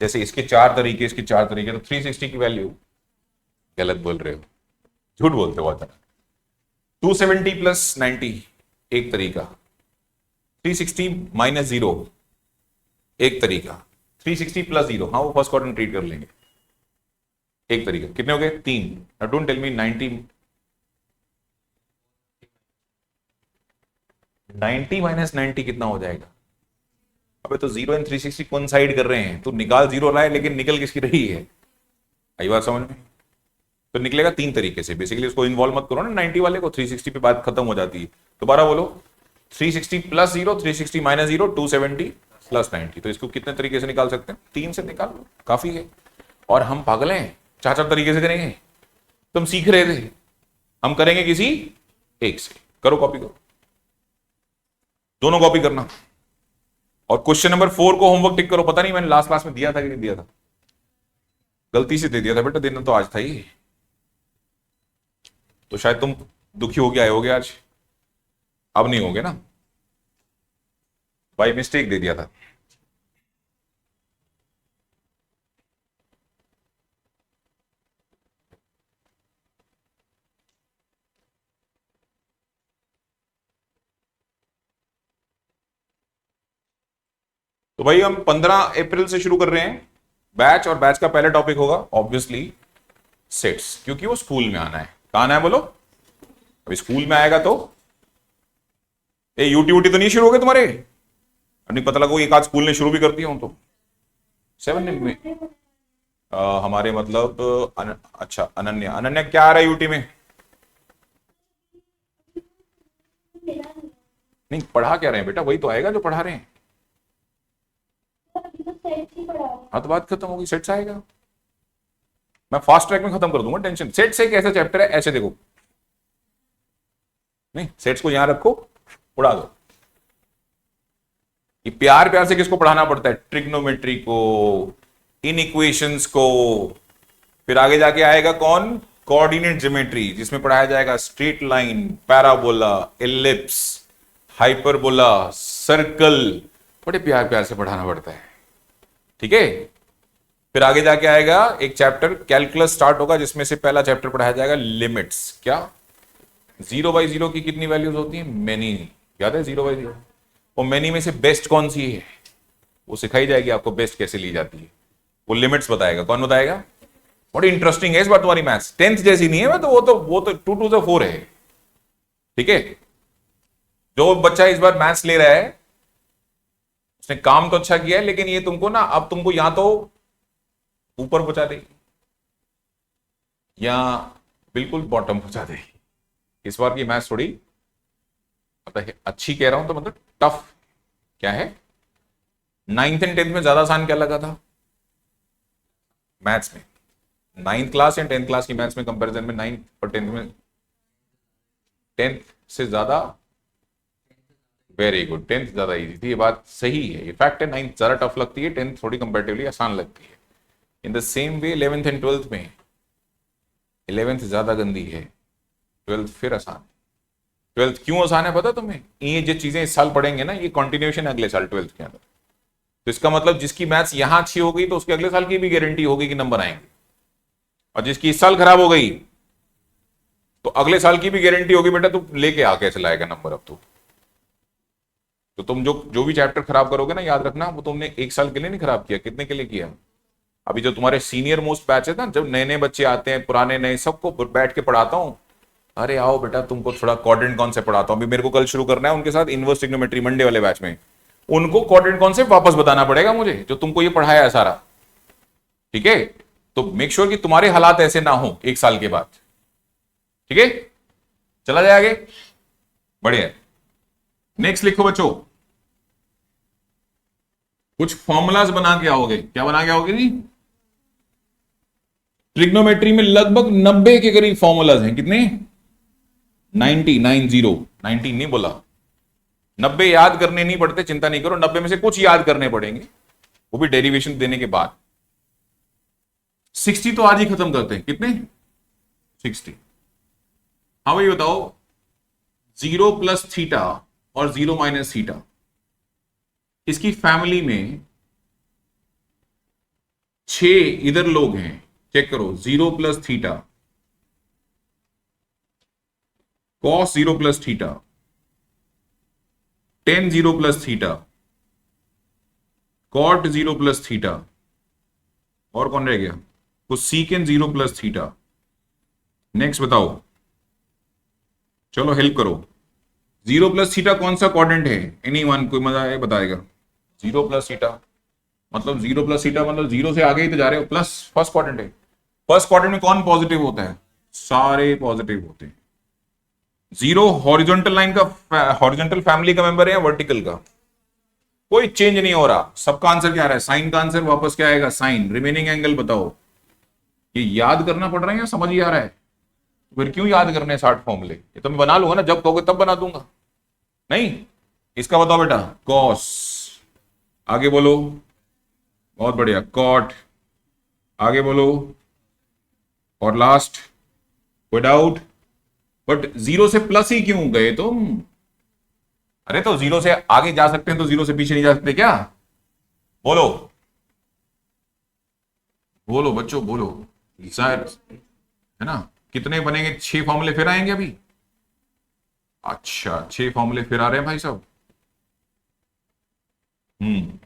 A: जैसे इसके 4 तरीके, इसके 4 तरीके, तो 360 की वैल्यू, गलत बोल रहे हो, झूठ बोलते हो। 270 प्लस 90 एक तरीका, 360 माइनस 0 एक तरीका, 360 प्लस 0, हाँ वो फर्स्ट क्वाड्रेंट ट्रीट कर लेंगे, एक तरीका। कितने हो गए, 3। डोंट टेल मी 90 माइनस 90 कितना हो जाएगा, अबे तो 0 एंड 360 कोइंसाइड कर रहे हैं, तो निकाल 0 रहा है लेकिन निकल किसकी रही है, आई बात समझ में। तो निकलेगा 3 तरीके से, बेसिकली उसको इन्वॉल्व मत करो ना 90 वाले को, 360 पे बात खत्म हो जाती है। दोबारा बोलो, 360 प्लस 0, 360 माइनस 0, 270 प्लस 90, तो इसको कितने तरीके से निकाल सकते हैं, 3 से निकाल लो, काफी है। और हम पागल हैं, 4 तरीके से करेंगे, तुम सीख रहे थे, हम करेंगे किसी एक से। करो कॉपी करो, दोनों कॉपी करना, और क्वेश्चन नंबर 4 को होमवर्क टिक करो। पता नहीं मैंने लास्ट क्लास में दिया था कि नहीं दिया था, गलती से दे दिया था बेटा, देना तो आज था ही, तो शायद तुम दुखी हो गए आए होगे आज, अब नहीं होगे ना, बाय मिस्टेक दे दिया था। तो भाई हम 15 अप्रैल से शुरू कर रहे हैं बैच, और बैच का पहला टॉपिक होगा ऑब्वियसली सेट्स, क्योंकि वो स्कूल में आना है। कहां आना है बोलो, अभी स्कूल में आएगा तो यूटी तो नहीं शुरू हो गए तुम्हारे, नहीं पता लगा एक आध स्कूल ने शुरू भी कर दिया हूं तो 7 में हमारे मतलब अच्छा अनन्या, अनन्या क्या आ रहा है यूटी में, नहीं पढ़ा क्या रहे हैं बेटा, वही तो आएगा जो पढ़ा रहे हैं। हाँ तो बात खत्म होगी, सेट्स आएगा, मैं फास्ट ट्रैक में खत्म कर दूंगा टेंशन। सेट्स एक ऐसा चैप्टर है, ऐसे देखो, नहीं सेट्स को यहां रखो, उड़ा दो। ये प्यार प्यार से किसको पढ़ाना पड़ता है, ट्रिग्नोमेट्री को, इनइक्वेशंस को, फिर आगे जाके आएगा कौन, कोऑर्डिनेट ज्योमेट्री, जिसमें पढ़ाया जाएगा straight line, parabola, ellipse, hyperbola, circle, बड़े प्यार प्यार से पढ़ाना पड़ता है, ठीक है। फिर आगे जाके आएगा एक चैप्टर कैलकुलस स्टार्ट होगा, जिसमें से पहला चैप्टर पढ़ाया जाएगा लिमिट्स। क्या 0/0 की कितनी वैल्यूज होती है, मेनी, याद है 0/0, और मेनी में से बेस्ट कौन सी है वो सिखाई जाएगी आपको, बेस्ट कैसे ली जाती है वो लिमिट्स बताएगा। कौन बताएगा, बड़ी इंटरेस्टिंग है इस बार तुम्हारी मैथ्स, 10th जैसी नहीं है, तो वो तो 2 to 4 है, ठीक है। जो बच्चा इस बार मैथ्स ले रहा है उसने काम तो अच्छा किया है, लेकिन ये तुमको ना, अब तुमको या तो ऊपर पहुंचा देगी या बिल्कुल बॉटम पहुंचा देगी। इस बार की मैथ्स थोड़ी मतलब अच्छी कह रहा हूं तो मतलब टफ क्या है? 9th एंड 10th में ज्यादा आसान क्या लगा था मैथ्स में? 9th क्लास या 10th क्लास की मैथ्स में कंपैरिजन में 9th और 10th में? 10th से ज्यादा? वेरी गुड, 10th ज्यादा इजी थी, ये बात सही है, ये फैक्ट है। 9th ज्यादा टफ लगती है, 10th थोड़ी कंपैरेटिवली आसान लगती है। In the same way 11th and 12th में 11th ज्यादा गंदी है, 12th फिर आसान है। 12th क्यों आसान है पता तुम्हें? ये जो चीजें इस साल पढ़ेंगे ना, ये कंटिन्यूएशन अगले साल 12th के अंदर। तो इसका मतलब जिसकी मैथ्स यहां अच्छी हो गई तो उसके अगले साल की भी गारंटी होगी कि नंबर आएंगे, और जिसकी इस साल खराब हो गई तो अगले साल की भी गारंटी होगी बेटा तू लेके आ कैसे लाएगा नंबर अब तू। तो तुम जो जो भी चैप्टर खराब करोगे ना, याद रखना वो तुमने एक साल के लिए नहीं खराब किया, कितने के लिए किया? अभी जो तुम्हारे सीनियर मोस्ट बैच है ना, जब नए नए बच्चे आते हैं, पुराने नए सबको बैठ के पढ़ाता हूं, अरे आओ बेटा तुमको थोड़ा क्वाड्रेंट कॉन्सेप्ट पढ़ाता हूं। अभी मेरे को कल शुरू करना है उनके साथ इनवर्स ट्रिग्नोमेट्री, मंडे वाले बैच में। उनको क्वाड्रेंट कॉन्सेप्ट वापस बताना पड़ेगा मुझे, जो तुमको ये पढ़ाया है सारा, ठीक है? तो मेक श्योर कि तुम्हारे हालात ऐसे ना हो एक साल के बाद, ठीक है? चला जाए आगे, बढ़िया। नेक्स्ट लिखो बच्चों, कुछ फॉर्मूलाज बना के आओगे। क्या बना के आओगे जी? ट्रिग्नोमेट्री में लगभग 90 के करीब फॉर्मूलाज हैं। कितने? 90 90 नहीं बोला, 90 याद करने नहीं पड़ते, चिंता नहीं करो। 90 में से कुछ याद करने पड़ेंगे, वो भी डेरिवेशन देने के बाद। 60 तो आज ही खत्म करते हैं। कितने? 60। हाँ भाई बताओ, 0 प्लस थीटा और 0 माइनस थीटा, इसकी फैमिली में 6 इधर लोग हैं। चेक करो, 0 plus theta, cos 0 plus theta, tan 0 plus theta, cot 0 plus theta, और कौन रह गया? तो सीकेंड 0 प्लस थीटा। नेक्स्ट बताओ, चलो हेल्प करो। 0 प्लस थीटा कौन सा क्वाड्रेंट है? एनी वन, कोई मजा है बताएगा? 0 प्लस थीटा मतलब 0 प्लस थीटा मतलब 0 से आगे ही तो जा रहे हो, प्लस फर्स्ट क्वाड्रेंट है। फर्स्ट क्वाड्रेंट में कौन पॉजिटिव होता है? सारे पॉजिटिव होते हैं। 0 हॉरिजॉन्टल लाइन का, हॉरिजॉन्टल फैमिली का मेंबर है या वर्टिकल का? कोई चेंज नहीं हो रहा। सबका आंसर क्या आ रहा है? साइन का आंसर वापस क्या आएगा? साइन। रिमेनिंग एंगल बताओ। ये याद करना पड़ रहा है या समझ ही आ रहा है? फिर क्यों याद करने 60 फॉर्मूले? ये तो मैं बना लूंगा ना, जब कहोगे तब बना दूंगा। नहीं, इसका बताओ बेटा। कॉस, आगे बोलो। बहुत बढ़िया। कॉट, आगे बोलो। और लास्ट, कोई डाउट? बट 0 से प्लस ही क्यों गए तुम? अरे तो 0 से आगे जा सकते हैं तो 0 से पीछे नहीं जा सकते क्या? बोलो बोलो बच्चों बोलो। शायद है ना? कितने बनेंगे? 6 फॉर्मूले फिर आएंगे अभी। अच्छा, 6 फॉर्मूले फिर आ रहे हैं भाई साहब। हम्म,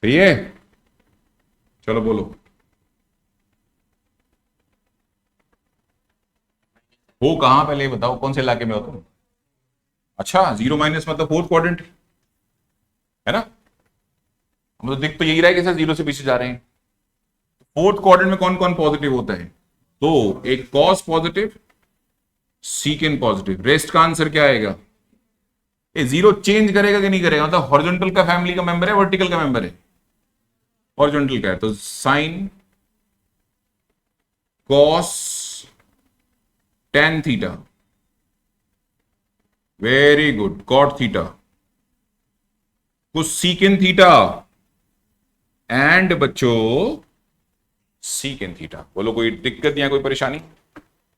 A: सही है। चलो बोलो। हो कहां पहले ये बताओ, कौन से इलाके में हो तुम? अच्छा, 0 माइनस मतलब फोर्थ क्वाड्रेंट है ना? हम तो दिख तो यही रहा है कि सर 0 से पीछे जा रहे हैं। फोर्थ क्वाड्रेंट में कौन कौन पॉजिटिव होता है? तो एक कॉस पॉजिटिव, सीकेंड पॉजिटिव। रेस्ट का आंसर क्या आएगा? ये 0 चेंज करेगा कि नहीं करेगा? मतलब हॉरिजॉन्टल का फैमिली का मेंबर है, वर्टिकल का मेंबर है? हॉरिजॉन्टल का है, तो sine cos tan theta. Very good. Cot theta, कुछ सीकेंड थीटा, एंड बच्चों सीकेंड थीटा। बोलो कोई दिक्कत या कोई परेशानी?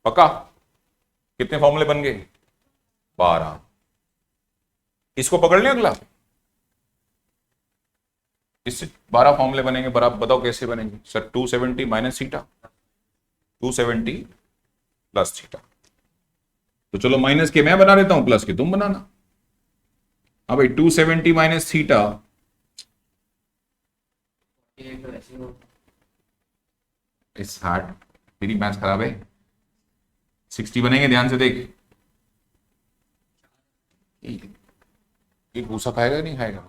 A: पक्का? कितने फॉर्मूले बन गए? 12। इसको पकड़ लें अगला। इससे 12 फॉर्मूले बनेंगे। बराबर बताओ कैसे बनेंगे? Sir 270 minus theta, 270 plus theta. तो चलो माइनस के मैं बना लेता हूं, प्लस के तुम बनाना। हाँ भाई, 270 माइनस थीटा, इस हार्ड, तेरी मैथ खराब है। 60 बनेंगे, ध्यान से देख। ये भूसा खाएगा नहीं खाएगा?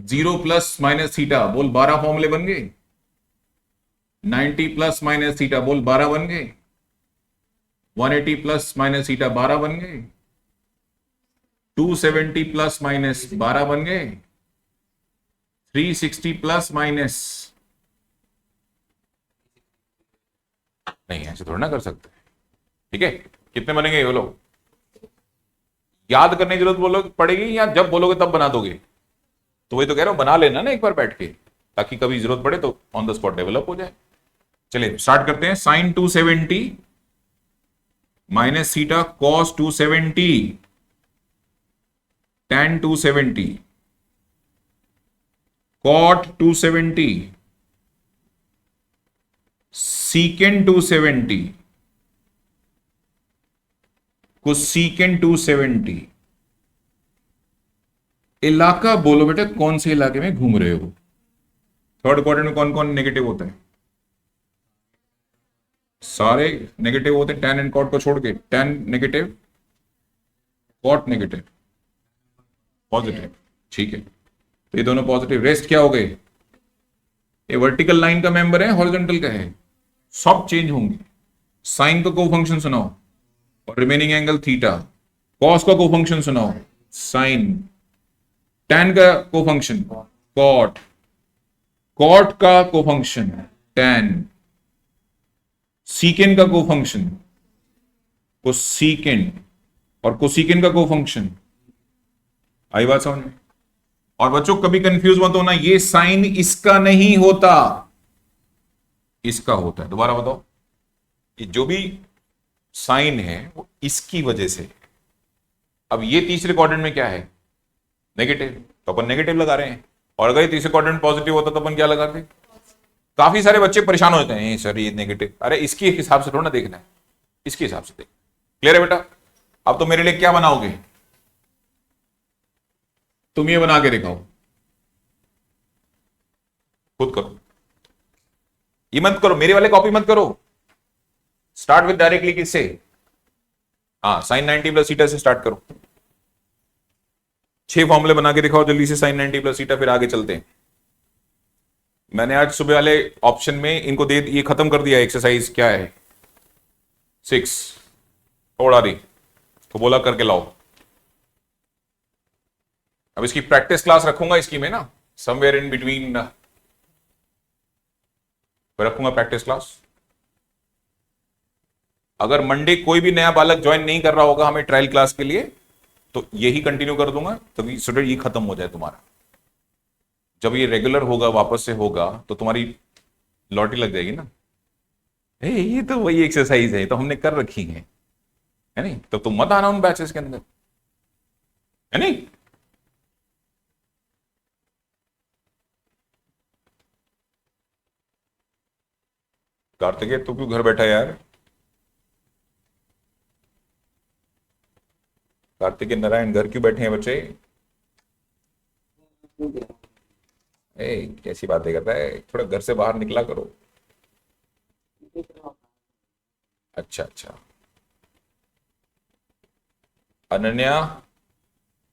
A: 0 प्लस माइनस थीटा बोल 12 फॉर्मूले बन गए। 90 प्लस माइनस थीटा बोल 12 बन गए। 180 प्लस माइनस थीटा 12 बन गए। 270 प्लस माइनस 12 बन गए। 360 प्लस माइनस, नहीं ऐसे थोड़ा ना कर सकते। ठीक है, कितने बनेंगे ये लोग? याद करने की जरूरत बोलो पड़ेगी या जब बोलोगे तब बना दोगे? तो वही तो कह रहा हूं, बना लेना ना एक बार बैठ के, ताकि कभी जरूरत पड़े तो ऑन द स्पॉट डेवलप हो जाए। चलिए स्टार्ट करते हैं। Sine 270 minus theta cos 270 tan 270 cot 270 secant 270 cosecant 270। इलाका बोलो बेटा, कौन से इलाके में घूम रहे हो? थर्ड क्वाड्रेंट में कौन कौन नेगेटिव होता है? सारे नेगेटिव होते हैं, tan एंड कॉट को छोड़ के। tan negative, cot negative, positive. ठीक है, तो ये दोनों पॉजिटिव। रेस्ट क्या हो गए? ये वर्टिकल लाइन का मेंबर है, हॉरिजॉन्टल का है, सब चेंज होंगे। साइन का कोफंक्शन सुनाओ और रिमेनिंग एंगल थीटा। कॉस का कोफंक्शन सुनाओ, साइन। tan का कोफंक्शन कॉट। कॉट का कोफंक्शन tan। सीकेंड का कोफंक्शन कोसीकेंड, और कोसीकेंड का कोफंक्शन। आई बात समझ में? और बच्चों कभी कंफ्यूज मत होना, ये साइन इसका नहीं होता, इसका होता है। दोबारा बताओ, ये जो भी साइन है वो इसकी वजह से। अब ये तीसरे क्वाड्रेंट में क्या है? नेगेटिव, तो अपन नेगेटिव लगा रहे हैं। और अगर ये तीसरे क्वाड्रेंट पॉजिटिव होता तो अपन क्या लगाते? काफी सारे बच्चे परेशान होते हैं, सर ये नेगेटिव। अरे इसके हिसाब से थोड़ा ना देखना है, इसके हिसाब से देख। क्लियर है बेटा? अब तो मेरे लिए क्या बनाओगे? तुम ये बना के दिखाओ, खुद करो। ये मत करो, मेरे वाले कॉपी मत करो। स्टार्ट विद डायरेक्टली किससे? हाँ, साइन 90 प्लस थीटा से स्टार्ट करो। 6 फॉर्मूले बना के दिखाओ जल्दी से, साइन 90 प्लस थीटा, फिर आगे चलते हैं। मैंने आज सुबह वाले ऑप्शन में इनको दे, ये खत्म कर दिया। एक्सरसाइज क्या है? 6 थोड़ा दी तो बोला करके लाओ। अब इसकी प्रैक्टिस क्लास रखूंगा इसकी में ना, समवेयर इन बिटवीन रखूंगा प्रैक्टिस क्लास। अगर मंडे कोई भी नया बालक ज्वाइन नहीं कर रहा होगा हमें ट्रायल क्लास के लिए, तो यही कंटिन्यू कर दूंगा, तभी स्टूडेंट ये खत्म हो जाए तुम्हारा। जब ये रेगुलर होगा, वापस से होगा, तो तुम्हारी लॉटरी लग जाएगी ना। ये तो वही एक्सरसाइज है, तो हमने कर रखी है नहीं? तो तुम मत आना उन बैचेस के अंदर, है नहीं? कार्तिकेय तू क्यों घर बैठा है यार? कार्तिकेय नारायण घर क्यों बैठे हैं बच्चे? कैसी बातें करता है, थोड़ा घर से बाहर निकला करो। अच्छा अच्छा। अनन्या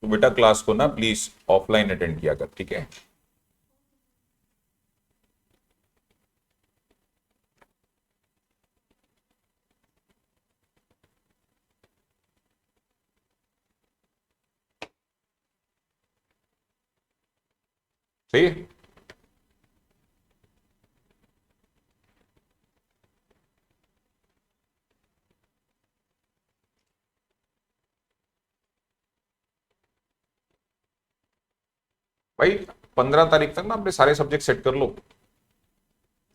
A: तू बेटा क्लास को ना प्लीज ऑफलाइन अटेंड किया कर, ठीक है? सही है। भाई 15 तारीख तक ना अपने सारे सब्जेक्ट सेट कर लो,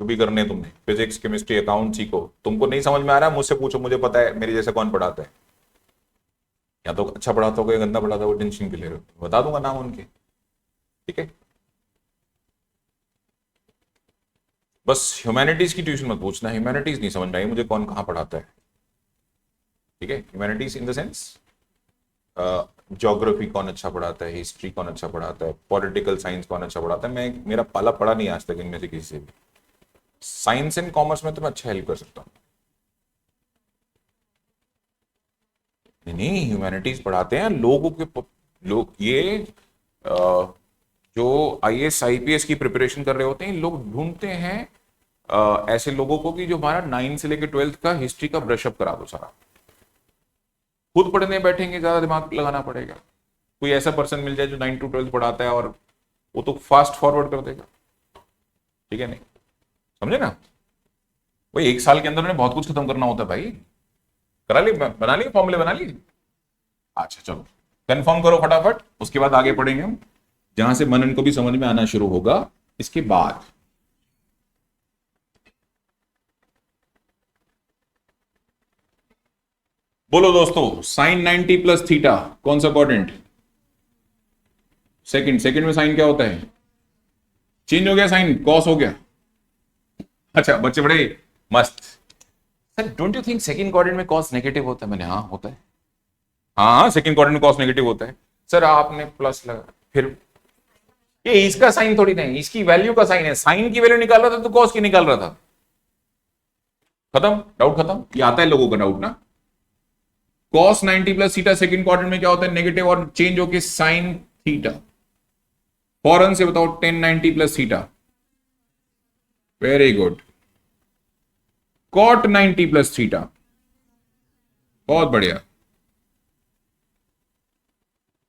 A: जो भी करने हैं तुमने। फिजिक्स, केमिस्ट्री, अकाउंट सीखो। तुमको नहीं समझ में आ रहा है मुझसे पूछो, मुझे पता है मेरे जैसे कौन पढ़ाता है। या तो अच्छा पढ़ाता होगा या गंदा पढ़ाता होगा, टेंशन के ले रहे हो, बता दूंगा नाम उनके। ठीक है, बस ह्यूमैनिटीज की ट्यूशन मत पूछना, ह्यूमैनिटीज नहीं समझ में आई मुझे कौन कहाँ पढ़ाता है। ठीक है, humanities in the sense geography कौन अच्छा पढ़ाता है, हिस्ट्री कौन अच्छा पढ़ाता है, पॉलिटिकल साइंस कौन अच्छा पढ़ाता है। मैं, मेरा पाला पड़ा नहीं आज तक इनमें से किसी से भी। साइंस एंड कॉमर्स में तो मैं अच्छा हेल्प कर सकता हूँ। नहीं ह्यूमैनिटीज पढ़ाते हैं लोगों के, लोग ये जो आईएएस आईपीएस की प्रिपरेशन कर रहे होते हैं, लोग ढूंढते हैं ऐसे लोगों को कि जो हमारा 9 से लेकर 12th का हिस्ट्री का ब्रशअप करा दो सारा। खुद पढ़ने बैठेंगे, ज्यादा दिमाग लगाना पड़ेगा। कोई ऐसा पर्सन मिल जाए जो 9 to 12 पढ़ाता है और वो तो फास्ट फॉरवर्ड कर देगा, ठीक है नहीं, समझे ना। वही 1 साल के अंदर उन्हें बहुत कुछ खत्म करना होता है भाई। करा ली, बना लिए फॉर्मूले, बना लिए। अच्छा चलो कंफर्म करो फटाफट, उसके बाद आगे पढ़ेंगे हम, जहां से मनन को भी समझ में आना शुरू होगा इसके बाद। बोलो दोस्तों, साइन 90 प्लस थीटा कौन सा क्वाड्रेंट? सेकंड। सेकंड में साइन क्या होता है? चेंज हो गया साइन, कॉस हो गया। अच्छा बच्चे बड़े मस्त। Sir don't you think second quadrant में कॉस नेगेटिव होता है? मैंने हाँ होता है, हाँ सेकंड क्वाड्रेंट में कॉस नेगेटिव होता है। सर आपने प्लस लगा, फिर ये इसका साइन थोड़ी नहीं, इसकी वैल्यू का साइन है। साइन की वैल्यू निकाल रहा था तो कॉस की निकाल रहा था। खत्म, डाउट खत्म। ये आता है लोगों का डाउट ना। Cos 90 plus theta second quadrant में क्या होता है? नेगेटिव, और चेंज होके साइन थीटा। फौरन से बताओ 10 90 plus theta. Very good. Cot 90 plus theta, बहुत बढ़िया।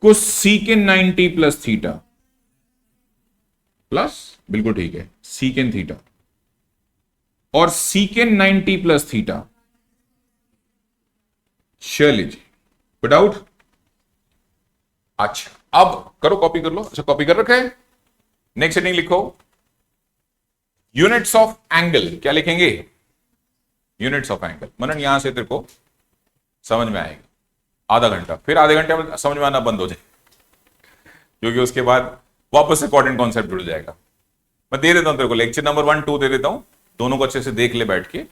A: कुछ सीकेन 90 प्लस थीटा प्लस, बिल्कुल ठीक है, सीकेन थीटा। और सीकेन 90 प्लस थीटा। चलिए जी, कोई डाउट? अच्छा अब करो, कॉपी कर लो। अच्छा कॉपी कर रखा है। नेक्स्ट हेडिंग लिखो, यूनिट्स ऑफ एंगल। क्या लिखेंगे? Units of angle. मनन यहां से तेरे को समझ में आएगा आधा घंटा, फिर आधे घंटे में समझ में आना बंद हो जाए, क्योंकि उसके बाद वापस से कोऑर्डिनेट कॉन्सेप्ट जुड़ जाएगा। मैं दे देता हूं तेरे को लेक्चर नंबर 1 2 दे देता हूं, दोनों को अच्छे से देख ले बैठ के।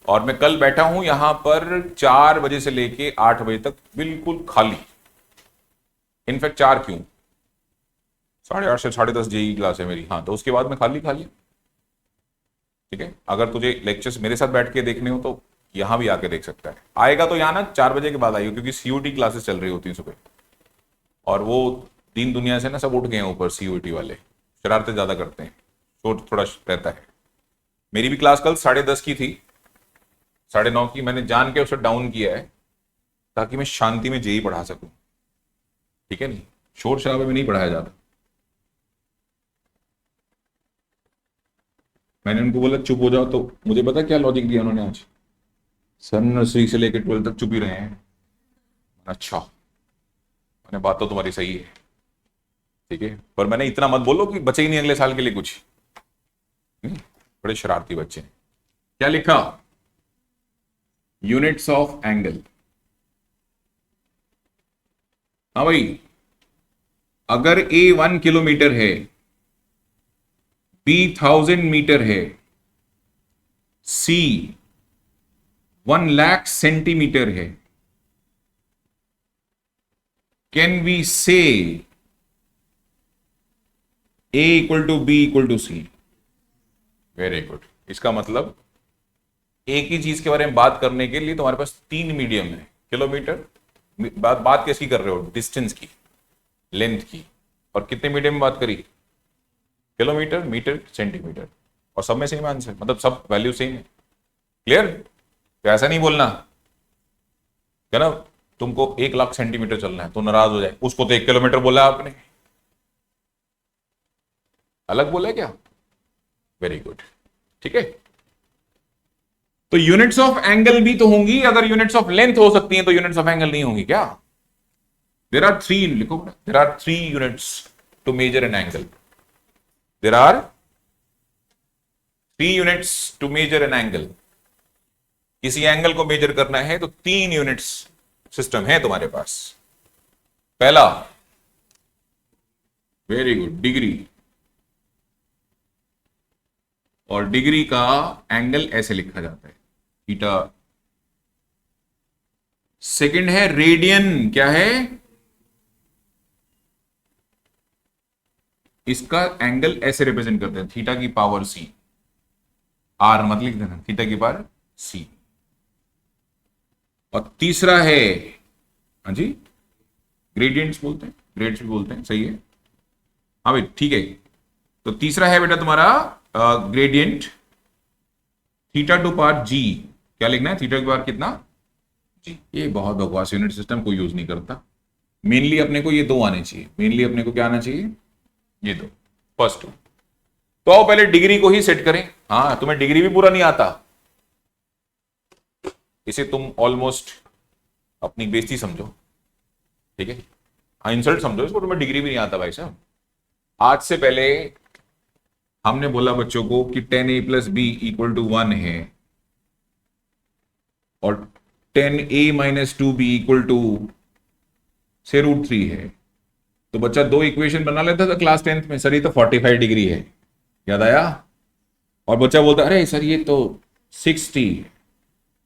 A: और मैं कल बैठा हूं यहां पर 4 बजे से लेके 8 बजे तक बिल्कुल खाली। इनफैक्ट 4 क्यों, 8:30 से 10:30 जेई क्लास है मेरी, हाँ तो उसके बाद में खाली खाली। ठीक है, अगर तुझे लेक्चर्स मेरे साथ बैठ के देखने हो तो यहां भी आके देख सकता है। आएगा तो यहाँ ना 4 बजे के बाद आइए, क्योंकि सीयूटी क्लासेस चल रही होती हैं सुबह, और वो दीन दुनिया से ना सब उठ गए हैं ऊपर। सीयूटी वाले शरारतें ज्यादा करते हैं, शोर थोड़ा रहता है। मेरी भी क्लास कल 10:30 की थी, 9:30 की। मैंने जान के उसे डाउन किया है ताकि मैं शांति में जेई पढ़ा सकूं, ठीक है नहीं, शोर शराबे में नहीं पढ़ाया जाता। मैंने उनको बोला चुप हो जाओ, तो मुझे पता क्या लॉजिक दिया उन्होंने आज? सर नर्सरी से लेकर 12 तक चुप ही रहे हैं। अच्छा, मैंने बात तो तुम्हारी सही है, ठीक है, पर मैंने इतना मत बोलो कि बचे ही नहीं अगले साल के लिए कुछ। बड़े शरारती बच्चे हैं। क्या लिखा? Units of angle. हाँ भाई, अगर ए 1 किलोमीटर है, बी 1000 मीटर है, सी 1 लाख सेंटीमीटर है, can we say A equal to B equal to C? Very good. इसका मतलब एक ही चीज के बारे में बात करने के लिए तुम्हारे पास 3 मीडियम है। किलोमीटर, बात किसकी कर रहे हो? डिस्टेंस की, लेंथ की। और कितने मीडियम में बात करी? Kilometre, metre, centimetre. और सब में सेम आंसर, मतलब सब वैल्यू सेम है। क्लियर? तो ऐसा नहीं बोलना क्या ना, तुमको 1 लाख सेंटीमीटर चलना है तो नाराज हो जाए, उसको तो 1 किलोमीटर बोला आपने, अलग बोला है क्या? वेरी गुड, ठीक है। तो यूनिट्स ऑफ एंगल भी तो होंगी, अगर यूनिट्स ऑफ लेंथ हो सकती हैं तो यूनिट्स ऑफ एंगल नहीं होंगी क्या? देयर आर 3, लिखो, there are 3 units to measure an angle. There are 3 units to measure an angle. किसी एंगल को मेजर करना है तो 3 यूनिट्स सिस्टम है तुम्हारे पास। पहला, वेरी गुड, डिग्री। और डिग्री का एंगल ऐसे लिखा जाता है, थीटा। सेकंड है रेडियन। क्या है? इसका एंगल ऐसे रिप्रेजेंट करते हैं, थीटा की पावर सी। आर मत लिख देना, थीटा की पावर सी। और तीसरा है, हाँ जी, ग्रेडियंट्स बोलते हैं, ग्रेड्स भी बोलते हैं, सही है। हाँ भाई ठीक है। तो तीसरा है बेटा तुम्हारा ग्रेडियंट थीटा टू पावर जी। क्या लिखना है? थीटा की पावर कितना? जी। ये बहुत बकवास यूनिट सिस्टम को यूज नहीं करता। मेनली अपने को ये दो आने चाहिए। मेनली अपने को क्या आना चाहिए? ये दो, फर्स्ट टू। तो आओ पहले डिग्री को ही सेट करें। हाँ, तुम्हें डिग्री भी पूरा नहीं आता, इसे तुम ऑलमोस्ट अपनी बेइज्जती समझो, ठीक है? हाँ, इंसल्ट समझो इसको। तुम्हें डिग्री भी नहीं आता भाई साहब। आज से पहले हमने बोला बच्चों को कि 10a plus B equal to 1 है और 10a minus 2b equal to से √3 है। तो बच्चा दो इक्वेशन बना लेता था क्लास 10th में। सर ये तो 45 डिग्री है, याद आया? और बच्चा बोलता अरे सर ये तो 60।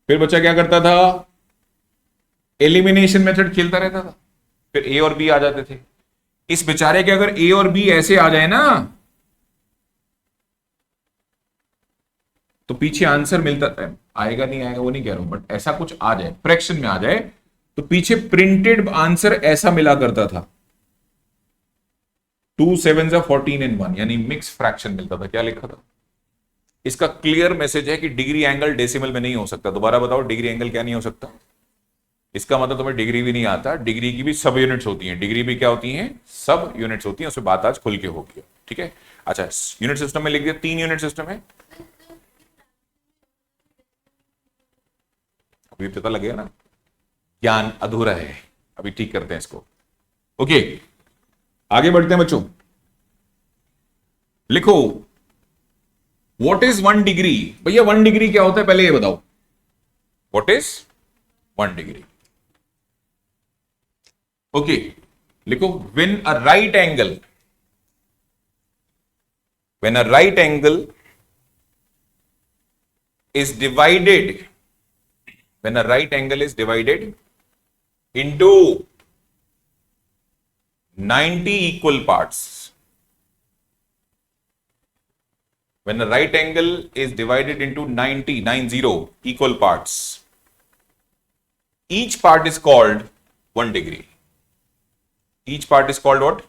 A: फिर बच्चा क्या करता था? एलिमिनेशन मेथड खेलता रहता था, फिर ए और बी आ जाते थे। इस बेचारे के अगर ए और बी ऐसे आ जाए ना तो पीछे आंसर मिलता था। आएगा नहीं आएगा वो नहीं कह रहा हूं, बट ऐसा कुछ आ जाए, फ्रैक्शन में आ जाए, तो पीछे प्रिंटेड आंसर ऐसा मिला करता था, 2 7 14 in 1, यानी मिक्स फ्रैक्शन मिलता था। क्या लिखा था? इसका क्लियर मैसेज है कि डिग्री एंगल डेसिमल में नहीं हो सकता। दोबारा बताओ, डिग्री एंगल क्या नहीं हो सकता? इसका मतलब तुम्हें डिग्री भी नहीं आता। डिग्री की भी सब यूनिट्स होती हैं। डिग्री भी क्या होती हैं? सब यूनिट्स होती हैं। उसमें बात आज खुल के होगी, ठीक है? अच्छा, यूनिट सिस्टम में लिख दिया, 3 यूनिट सिस्टम है। अभी पता लगेगा ना, ज्ञान अधूरा है, अभी ठीक करते हैं इसको। ओके, आगे बढ़ते हैं बच्चों। लिखो व्हाट इज 1 डिग्री। भैया 1 डिग्री क्या होता है पहले ये बताओ। What is 1 degree? ओके, लिखो when a right angle, when a right angle is divided, when a right angle is divided into 90 equal parts, when a right angle is divided into 90 equal parts, each part is called 1 degree. Each part is called what?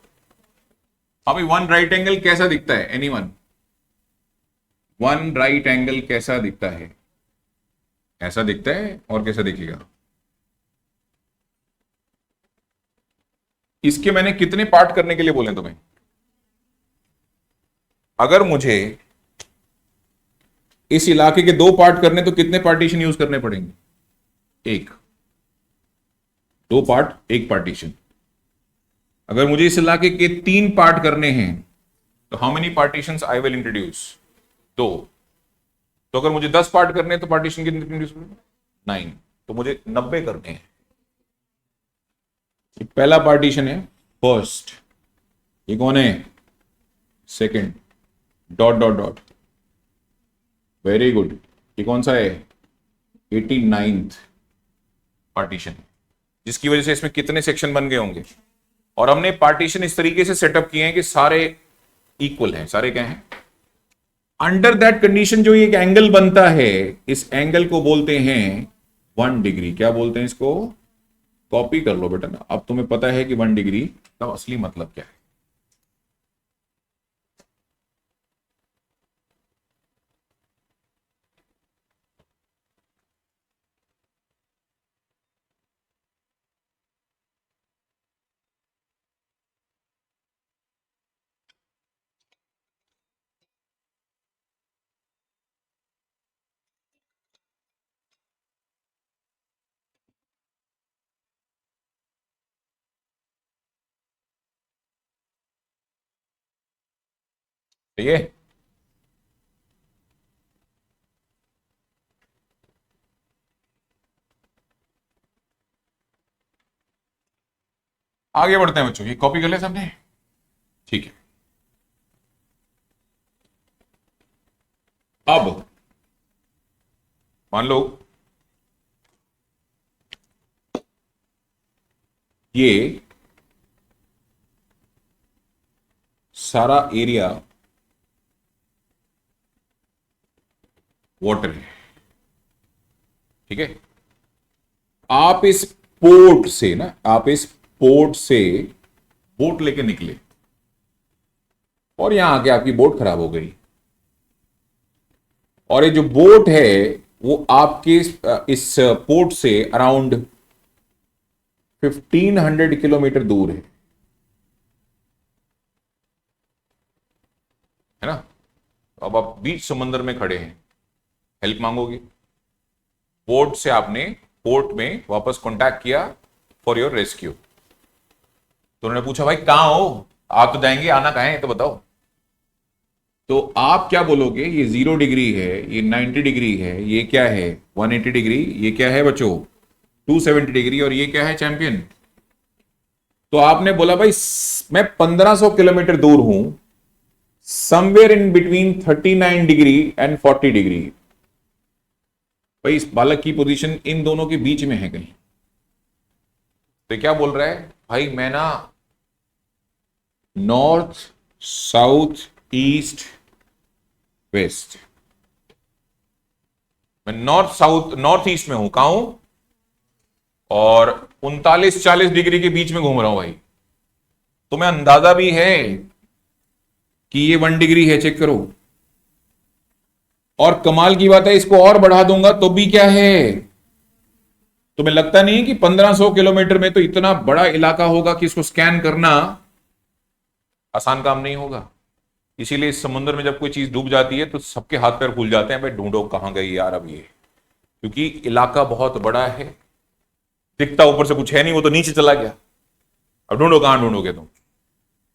A: अभी one right angle कैसा दिखता है? Anyone? One right angle कैसा दिखता है? ऐसा दिखता है। और कैसा दिखेगा? इसके मैंने कितने पार्ट करने के लिए बोले तुम्हें? अगर मुझे इस इलाके के 2 पार्ट करने तो कितने पार्टीशन यूज करने पड़ेंगे? 1। 2 पार्ट 1 पार्टीशन। अगर मुझे इस इलाके के 3 पार्ट करने हैं तो how many partitions I will introduce? 2। तो अगर मुझे 10 पार्ट करने हैं तो पार्टीशन कितने इंट्रोड्यूस करें? 9। तो मुझे 90 करने हैं। पहला पार्टीशन है फर्स्ट, ये कौन है? Second, dot dot dot, very good. ये कौन सा है? 89th पार्टीशन, जिसकी वजह से इसमें कितने सेक्शन बन गए होंगे। और हमने पार्टीशन इस तरीके से सेटअप किए हैं कि सारे इक्वल हैं। सारे क्या हैं? अंडर दैट कंडीशन जो एक एंगल बनता है, इस एंगल को बोलते हैं 1 डिग्री। क्या बोलते हैं इसको? कॉपी कर लो बेटा ना, अब तुम्हें पता है कि 1 डिग्री का असली मतलब क्या है। ठीक है? आगे बढ़ते हैं बच्चों। ये कॉपी कर लिया सबने? ठीक है। अब मान लो ये सारा एरिया वाटर है, ठीक है? आप इस पोर्ट से ना, आप इस पोर्ट से बोट लेके निकले, और यहां आके आपकी बोट खराब हो गई। और ये जो बोट है वो आपके इस पोर्ट से अराउंड 1500 किलोमीटर दूर है ना। तो अब आप बीच समंदर में खड़े हैं, हेल्प मांगोगे। बोट से आपने पोर्ट में वापस कांटेक्ट किया फॉर योर रेस्क्यू। तो उन्होंने पूछा भाई कहां हो, आप तो जाएंगे, आना कहां है तो बताओ। तो आप क्या बोलोगे, ये 0 डिग्री है, ये 90 डिग्री है, ये क्या है 180 डिग्री, ये क्या है बच्चों 270 डिग्री, और ये क्या है चैंपियन। तो आपने बोला भाई मैं 1500 किलोमीटर दूर हूं, somewhere in between 39 degree and 40 degree. भाई इस बालक की पोजीशन इन दोनों के बीच में है कहीं। तो क्या बोल रहा है भाई, मैं ना नॉर्थ साउथ ईस्ट वेस्ट, मैं नॉर्थ ईस्ट में हूं, कहां हूं, और 39-40 डिग्री के बीच में घूम रहा हूं भाई। तुम्हें अंदाजा भी है कि ये 1 डिग्री है, चेक करो। और कमाल की बात है, इसको और बढ़ा दूंगा तो भी क्या है, तुम्हें लगता नहीं कि 1500 किलोमीटर में तो इतना बड़ा इलाका होगा कि इसको स्कैन करना आसान काम नहीं होगा। इसीलिए इस समुद्र में जब कोई चीज डूब जाती है तो सबके हाथ पैर फूल जाते हैं, भाई ढूंढो कहां गई यार अब ये, क्योंकि इलाका बहुत बड़ा है, दिखता ऊपर से कुछ है नहीं, वो तो नीचे चला गया, अब ढूंढो कहां ढूंढोगे तुम।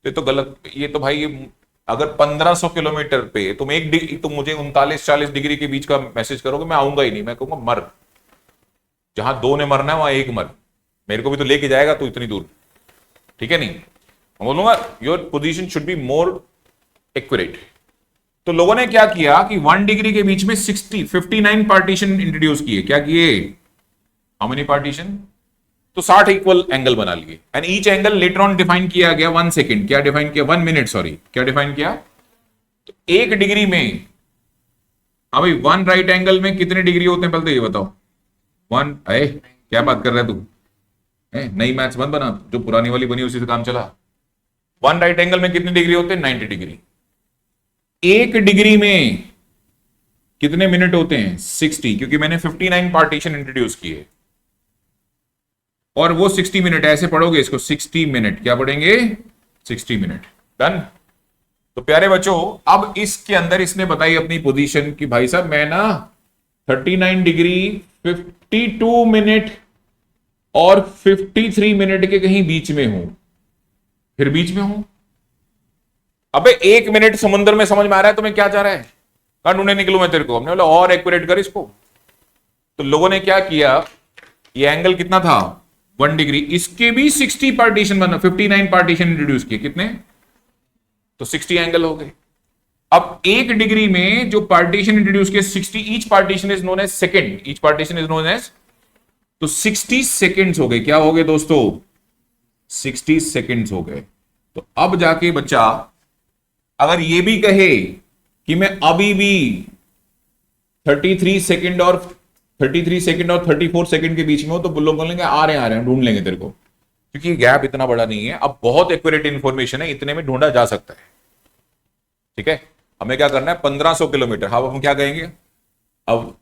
A: ये तो गलत, ये तो भाई अगर 1500 किलोमीटर पे तुम तुम मुझे 39-40 डिग्री के बीच का मैसेज करोगे, मैं आऊंगा ही नहीं, मैं कहूंगा मर, जहां दो ने मरना है वहां एक मर, मेरे को भी तो लेके जाएगा तू इतनी दूर, ठीक है नहीं। मैं बोलूंगा your position should be more accurate. तो लोगों ने क्या किया कि 1 डिग्री के बीच में 59 पार्टीशन इंट्रोड्यूस किए। क्या किए, हाउ मेनी पार्टीशन, तो 60 इक्वल एंगल बना लिए, and each angle later on define किया गया 1 सेकेंड, क्या डिफाइन किया 1 मिनट, सॉरी क्या डिफाइन किया। तो 1 डिग्री में, हाँ भाई 1 राइट एंगल में कितने डिग्री होते हैं पहले तो ये बताओ। 1, क्या बात कर रहा है तू, नई मैथ्स मत बना, जो पुरानी वाली बनी उसी से काम चला। 1 राइट एंगल में कितने डिग्री होते हैं 90 डिग्री। 1 डिग्री में कितने मिनट होते हैं 60, क्योंकि मैंने 59 पार्टीशन इंट्रोड्यूस किए, और वो 60 मिनट, ऐसे पढ़ोगे इसको 60 मिनट, क्या पढ़ेंगे 60 मिनट, डन। तो प्यारे बच्चों अब इसके अंदर इसने बताई अपनी पोजीशन कि भाई साहब मैं ना 39 डिग्री 52 मिनट और 53 मिनट के कहीं बीच में हूं, फिर बीच में हूं। अबे 1 मिनट समुद्र में, समझ में आ रहा है तुम्हें क्या चाह रहा है, कहां ढूंढने निकलूं मैं तेरे को। हमने बोला और एक्यूरेट कर इसको। तो लोगों ने क्या किया, ये एंगल कितना था 1 डिग्री, इसके भी 60 पार्टीशन बना, 59 पार्टीशन इंट्रोड्यूस किए, कितने, तो 60 एंगल हो गए। अब 1 डिग्री में जो पार्टीशन इंट्रोड्यूस किए 60, each partition is known as second, each partition is known as, तो 60 सेकेंड्स हो गए, क्या हो गए दोस्तों 60 सेकेंड्स हो गए। तो अब जाके बच्चा अगर ये भी कहे कि मैं अभी भी 33 सेकेंड और 34 सेकेंड के बीच में हो, तो लोग बोलेंगे आ रहे हैं ढूंढ लेंगे तेरे को, क्योंकि गैप इतना बड़ा नहीं है। अब बहुत एक्यूरेट इंफॉर्मेशन है, इतने में ढूंढा जा सकता है, ठीक है। हमें क्या करना है 1500 किलोमीटर, हाँ हम क्या कहेंगे, अब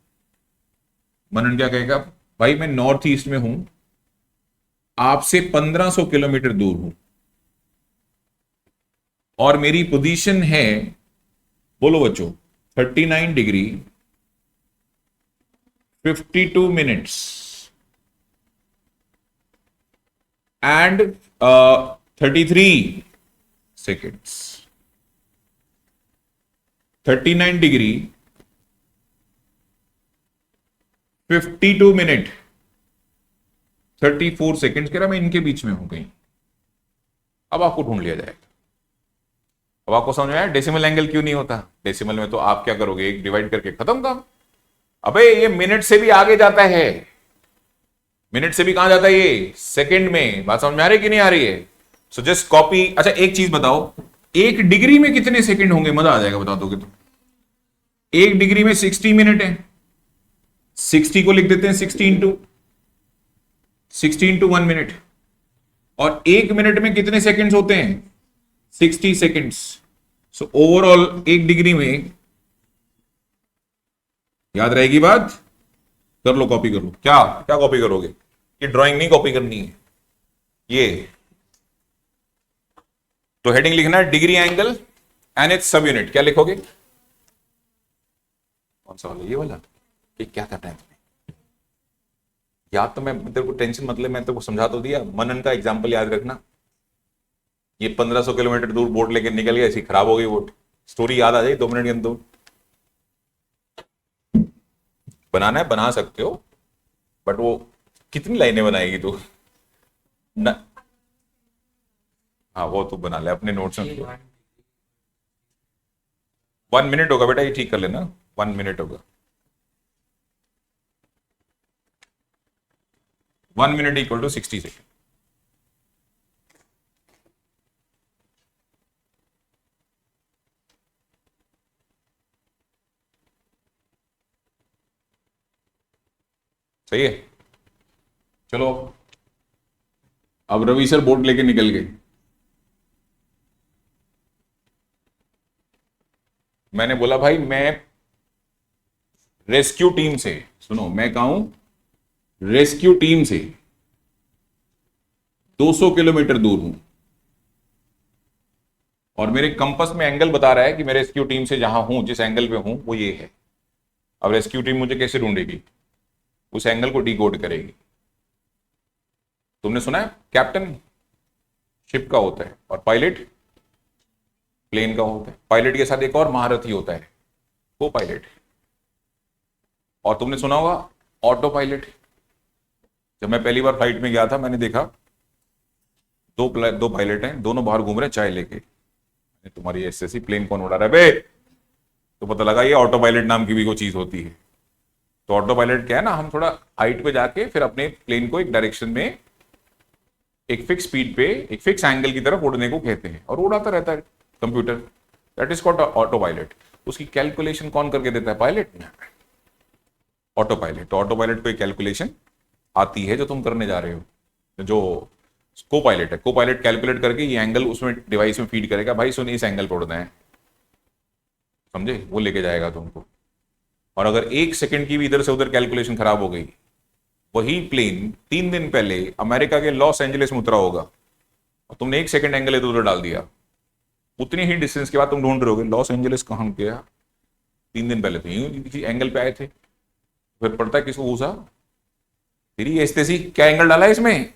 A: मनन क्या कहेगा, भाई मैं नॉर्थ ईस्ट में हूं, आपसे 1500 किलोमीटर दूर हूं, और मेरी पोजीशन है, बोलो बच्चों 39 degree 52 minutes and 33 seconds. 39 degree 52 minute 34 seconds, कह रहा मैं इनके बीच में हूं कहीं। अब आपको ढूंढ लिया जाएगा। अब आपको समझ में आया डेसिमल एंगल क्यों नहीं होता। डेसिमल में तो आप क्या करोगे, एक डिवाइड करके खत्म काम। अबे ये मिनट से भी आगे जाता है, मिनट से भी कहां जाता है ये सेकंड में। बात समझ में आ रही है कि नहीं आ रही है। So just copy. अच्छा एक चीज बताओ, 1 डिग्री में कितने सेकंड होंगे, मजा आ जाएगा बता दोगे तो। 1 डिग्री में 60 मिनट है, 60 को लिख देते हैं 60 इंटू 1 मिनट, और 1 मिनट में कितने सेकंड्स होते हैं 60 सेकंड्स। सो ओवरऑल 1 डिग्री में, याद रहेगी बात, कर लो, कॉपी कर लो। क्या क्या कॉपी करोगे? ये ड्राइंग नहीं कॉपी करनी है, ये तो हेडिंग लिखना है डिग्री एंगल एंड इट्स सब यूनिट। क्या लिखोगे? कौन सा वाला? ये वाला? ये क्या करना है तुम्हें? याद तो मैं तेरे को टेंशन मतलब मैं तेरे को समझा तो दिया। मनन का एग्जाम्पल याद रखना। ये 1500 किलोमीटर दूर बोट लेके निकल गया, ऐसी खराब हो गई बोट। स्टोरी याद आ जाए 2 मिनट के अंदर। बनाना है बना सकते हो, बट वो कितनी लाइनें बनाएगी तू? न... हाँ वो तू बना ले अपने नोट्स में। 1 मिनट होगा बेटा, ये ठीक कर लेना। 1 मिनट होगा। 1 मिनट इक्वल टू 60 सेकेंड। सही है। चलो अब रवि सर बोट लेके निकल गए। मैंने बोला भाई मैं रेस्क्यू टीम से, सुनो मैं कहूं रेस्क्यू टीम से 200 किलोमीटर दूर हूं और मेरे कंपास में एंगल बता रहा है कि मैं रेस्क्यू टीम से जहां हूं, जिस एंगल पे हूं वो ये है। अब रेस्क्यू टीम मुझे कैसे ढूंढेगी? उस एंगल को डिकोड करेगी। तुमने सुना है कैप्टन शिप का होता है और पायलट प्लेन का होता है। पायलट के साथ एक और महारथी होता है, को पायलट। और तुमने सुना होगा ऑटो पायलट। जब मैं पहली बार फ्लाइट में गया था, मैंने देखा दो पायलट हैं, दोनों बाहर घूम रहे हैं चाय लेके। तुम्हारी ऐसी प्लेन कौन उड़ा रहा है बे? तो पता लगा ये ऑटो पायलट नाम की भी कोई चीज होती है। तो ऑटो पायलट क्या है ना, हम थोड़ा हाइट पे जाके फिर अपने प्लेन को एक डायरेक्शन में, एक फिक्स स्पीड पे, एक फिक्स एंगल की तरफ उड़ने को कहते हैं और उड़ाता रहता है computer. That is called auto pilot. उसकी कैलकुलेशन कौन करके देता है? Pilot, auto pilot. तो ऑटो पायलट पे कैलकुलेशन आती है जो तुम करने जा रहे हो। जो को पायलट है, को पायलट कैलकुलेट करके ये एंगल उसमें डिवाइस में फीड करेगा। भाई सुन इस एंगल पर उड़ना है, समझे? वो लेके जाएगा तुमको। और अगर 1 सेकंड की भी इधर से उधर कैलकुलेशन खराब हो गई, वही प्लेन 3 दिन पहले अमेरिका के लॉस एंजलिस में उतरा होगा और तुमने 1 सेकंड एंगल इधर उधर डाल दिया, उतनी ही डिस्टेंस के बाद तुम ढूंढ रहे होगे लॉस एंजलिस कहां गया, 3 दिन पहले तो यही एंगल पे आए थे। फिर पड़ता है किसको घूसा? तेरी एस्थेसी क्या एंगल डाला है इसमें?